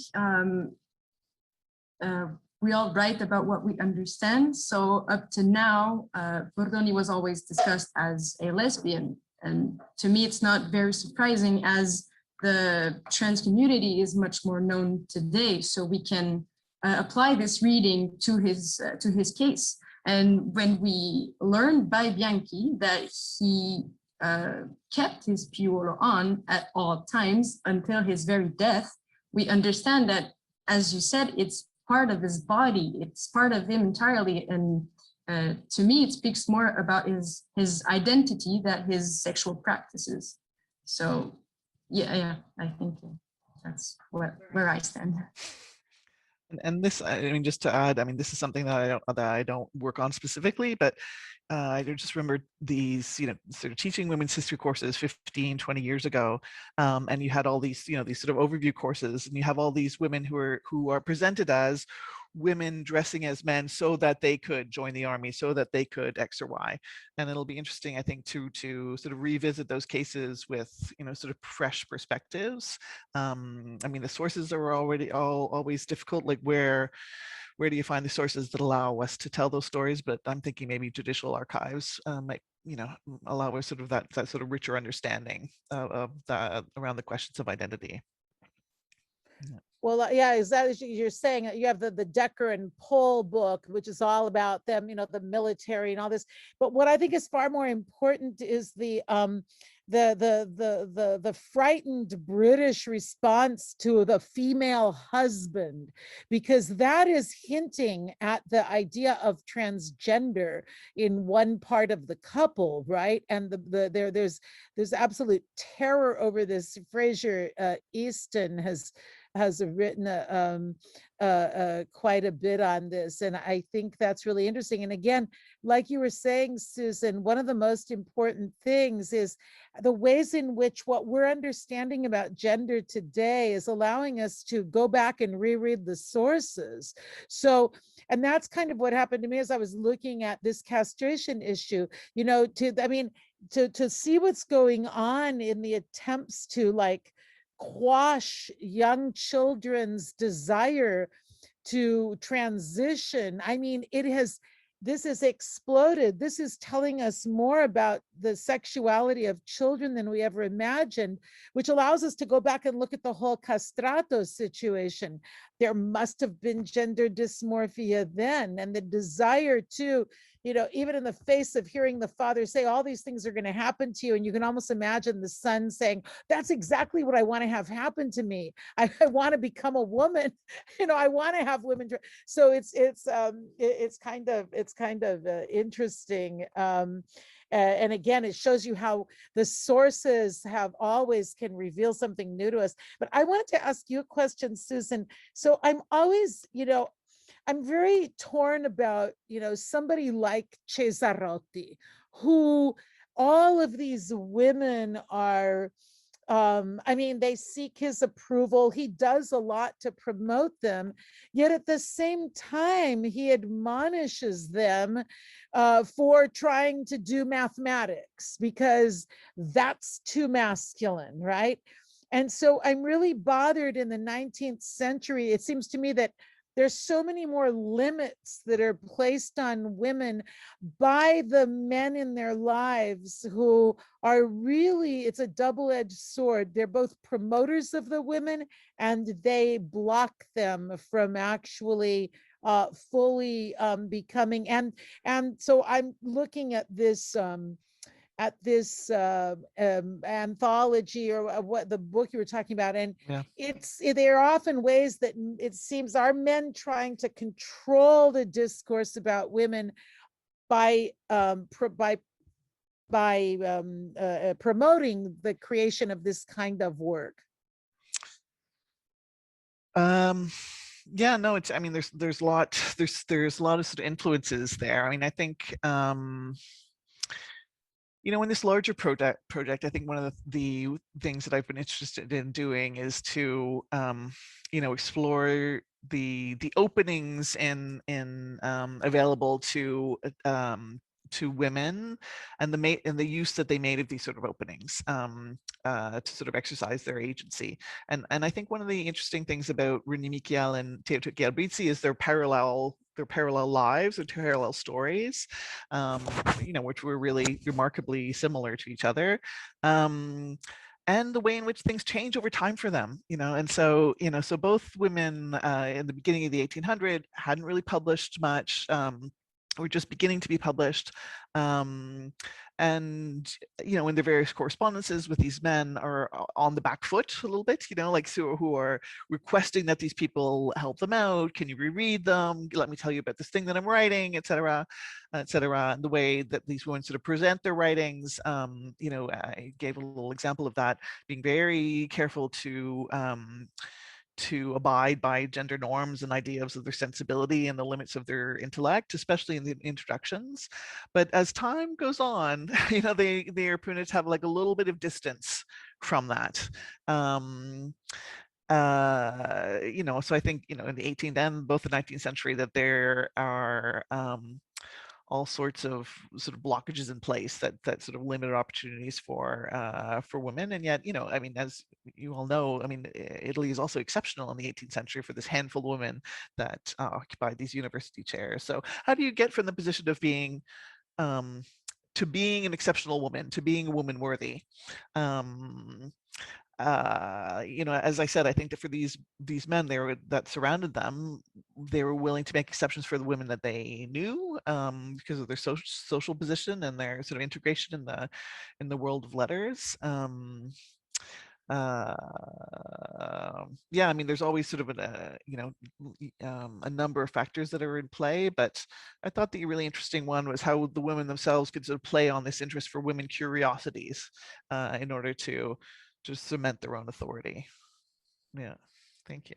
we all write about what we understand. So up to now, Bordoni was always discussed as a lesbian. And to me, it's not very surprising, as the trans community is much more known today. So we can apply this reading to his case. And when we learned by Bianchi that he kept his piolo on at all times until his very death, we understand that, as you said, it's part of his body, it's part of him entirely. And to me, it speaks more about his identity than his sexual practices. So yeah, I think that's where I stand. And this, I mean, just to add, I mean, this is something that I don't work on specifically, but I just remember these, sort of teaching women's history courses 15, 20 years ago. And you had all these, these sort of overview courses, and you have all these women who are presented as women dressing as men so that they could join the army, so that they could X or Y. And it'll be interesting, I think, to sort of revisit those cases with, sort of fresh perspectives. I mean, the sources are always difficult, like where do you find the sources that allow us to tell those stories? But I'm thinking maybe judicial archives might, allow us sort of that sort of richer understanding of that around the questions of identity. Yeah. Well, yeah, is that as you're saying, you have the Decker and Pohl book, which is all about them, the military and all this. But what I think is far more important is the frightened British response to the female husband, because that is hinting at the idea of transgender in one part of the couple, right? And there's absolute terror over this. Fraser Easton has written quite a bit on this, and I think that's really interesting. And again, like you were saying, Susan, one of the most important things is the ways in which what we're understanding about gender today is allowing us to go back and reread the sources. So, and that's kind of what happened to me as I was looking at this castration issue, to see what's going on in the attempts to quash young children's desire to transition. I mean, this has exploded. This is telling us more about the sexuality of children than we ever imagined, which allows us to go back and look at the whole castrato situation. There must have been gender dysmorphia then, and the desire to, even in the face of hearing the father say all these things are going to happen to you, and you can almost imagine the son saying, that's exactly what I want to have happen to me. I want to become a woman. I want to have women. So it's kind of interesting. And again, it shows you how the sources always can reveal something new to us. But I wanted to ask you a question, Susan. So I'm always, I'm very torn about, somebody like Cesarotti, who all of these women are I mean, they seek his approval. He does a lot to promote them, yet at the same time, he admonishes them for trying to do mathematics because that's too masculine, right? And so I'm really bothered in the 19th century. It seems to me that there's so many more limits that are placed on women by the men in their lives who are really, it's a double-edged sword. They're both promoters of the women and they block them from actually fully becoming, and so I'm looking at this anthology, or what the book you were talking about, and Yeah. there are often ways that it seems are men trying to control the discourse about women by promoting the creation of this kind of work. Yeah, no, it's, I mean, there's a lot of sort of influences there. I mean, I think you know, in this larger project, I think one of the things that I've been interested in doing is to, you know, explore the openings in available to women, and the use that they made of these sort of openings to sort of exercise their agency. And I think one of the interesting things about René Michiel and Teo Galbrizzi is their parallel lives or parallel stories, you know, which were really remarkably similar to each other. And the way in which things change over time for them, you know. And so, you know, so both women in the beginning of the 1800s hadn't really published much, were just beginning to be published. And, you know, in their various correspondences with these men are on the back foot a little bit, you know, like, so who are requesting that these people help them out. Can you reread them? Let me tell you about this thing that I'm writing, etc., etc. And the way that these women sort of present their writings, you know, I gave a little example of that, being very careful to abide by gender norms and ideas of their sensibility and the limits of their intellect, especially in the introductions. But as time goes on, you know, their opponents have like a little bit of distance from that. You know, so I think, you know, in the 18th and both the 19th century, that there are all sorts of sort of blockages in place that sort of limit opportunities for women. And yet, you know, I mean, as you all know, I mean, Italy is also exceptional in the 18th century for this handful of women that occupied these university chairs. So how do you get from the position of being to being an exceptional woman, to being a woman worthy? You know, as I said, I think that for these men that surrounded them, they were willing to make exceptions for the women that they knew, because of their social position and their sort of integration in the world of letters. Yeah, I mean, there's always sort of you know, a number of factors that are in play, but I thought the really interesting one was how the women themselves could sort of play on this interest for women curiosities in order to cement their own authority. Yeah, thank you.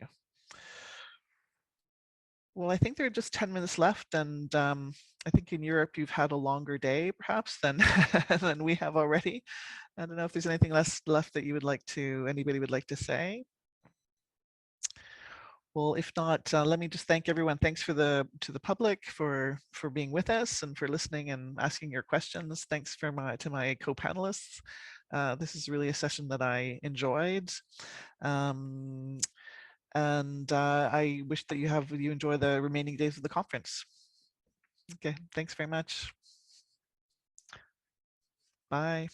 Well, I think there are just 10 minutes left, and I think in Europe you've had a longer day perhaps than than we have already. I don't know if there's anything left that you would like to, anybody would like to say. Well, if not, let me just thank everyone. Thanks to the public for being with us and for listening and asking your questions. Thanks to my co-panelists. This is really a session that I enjoyed. And I wish that you enjoy the remaining days of the conference. Okay, thanks very much. Bye.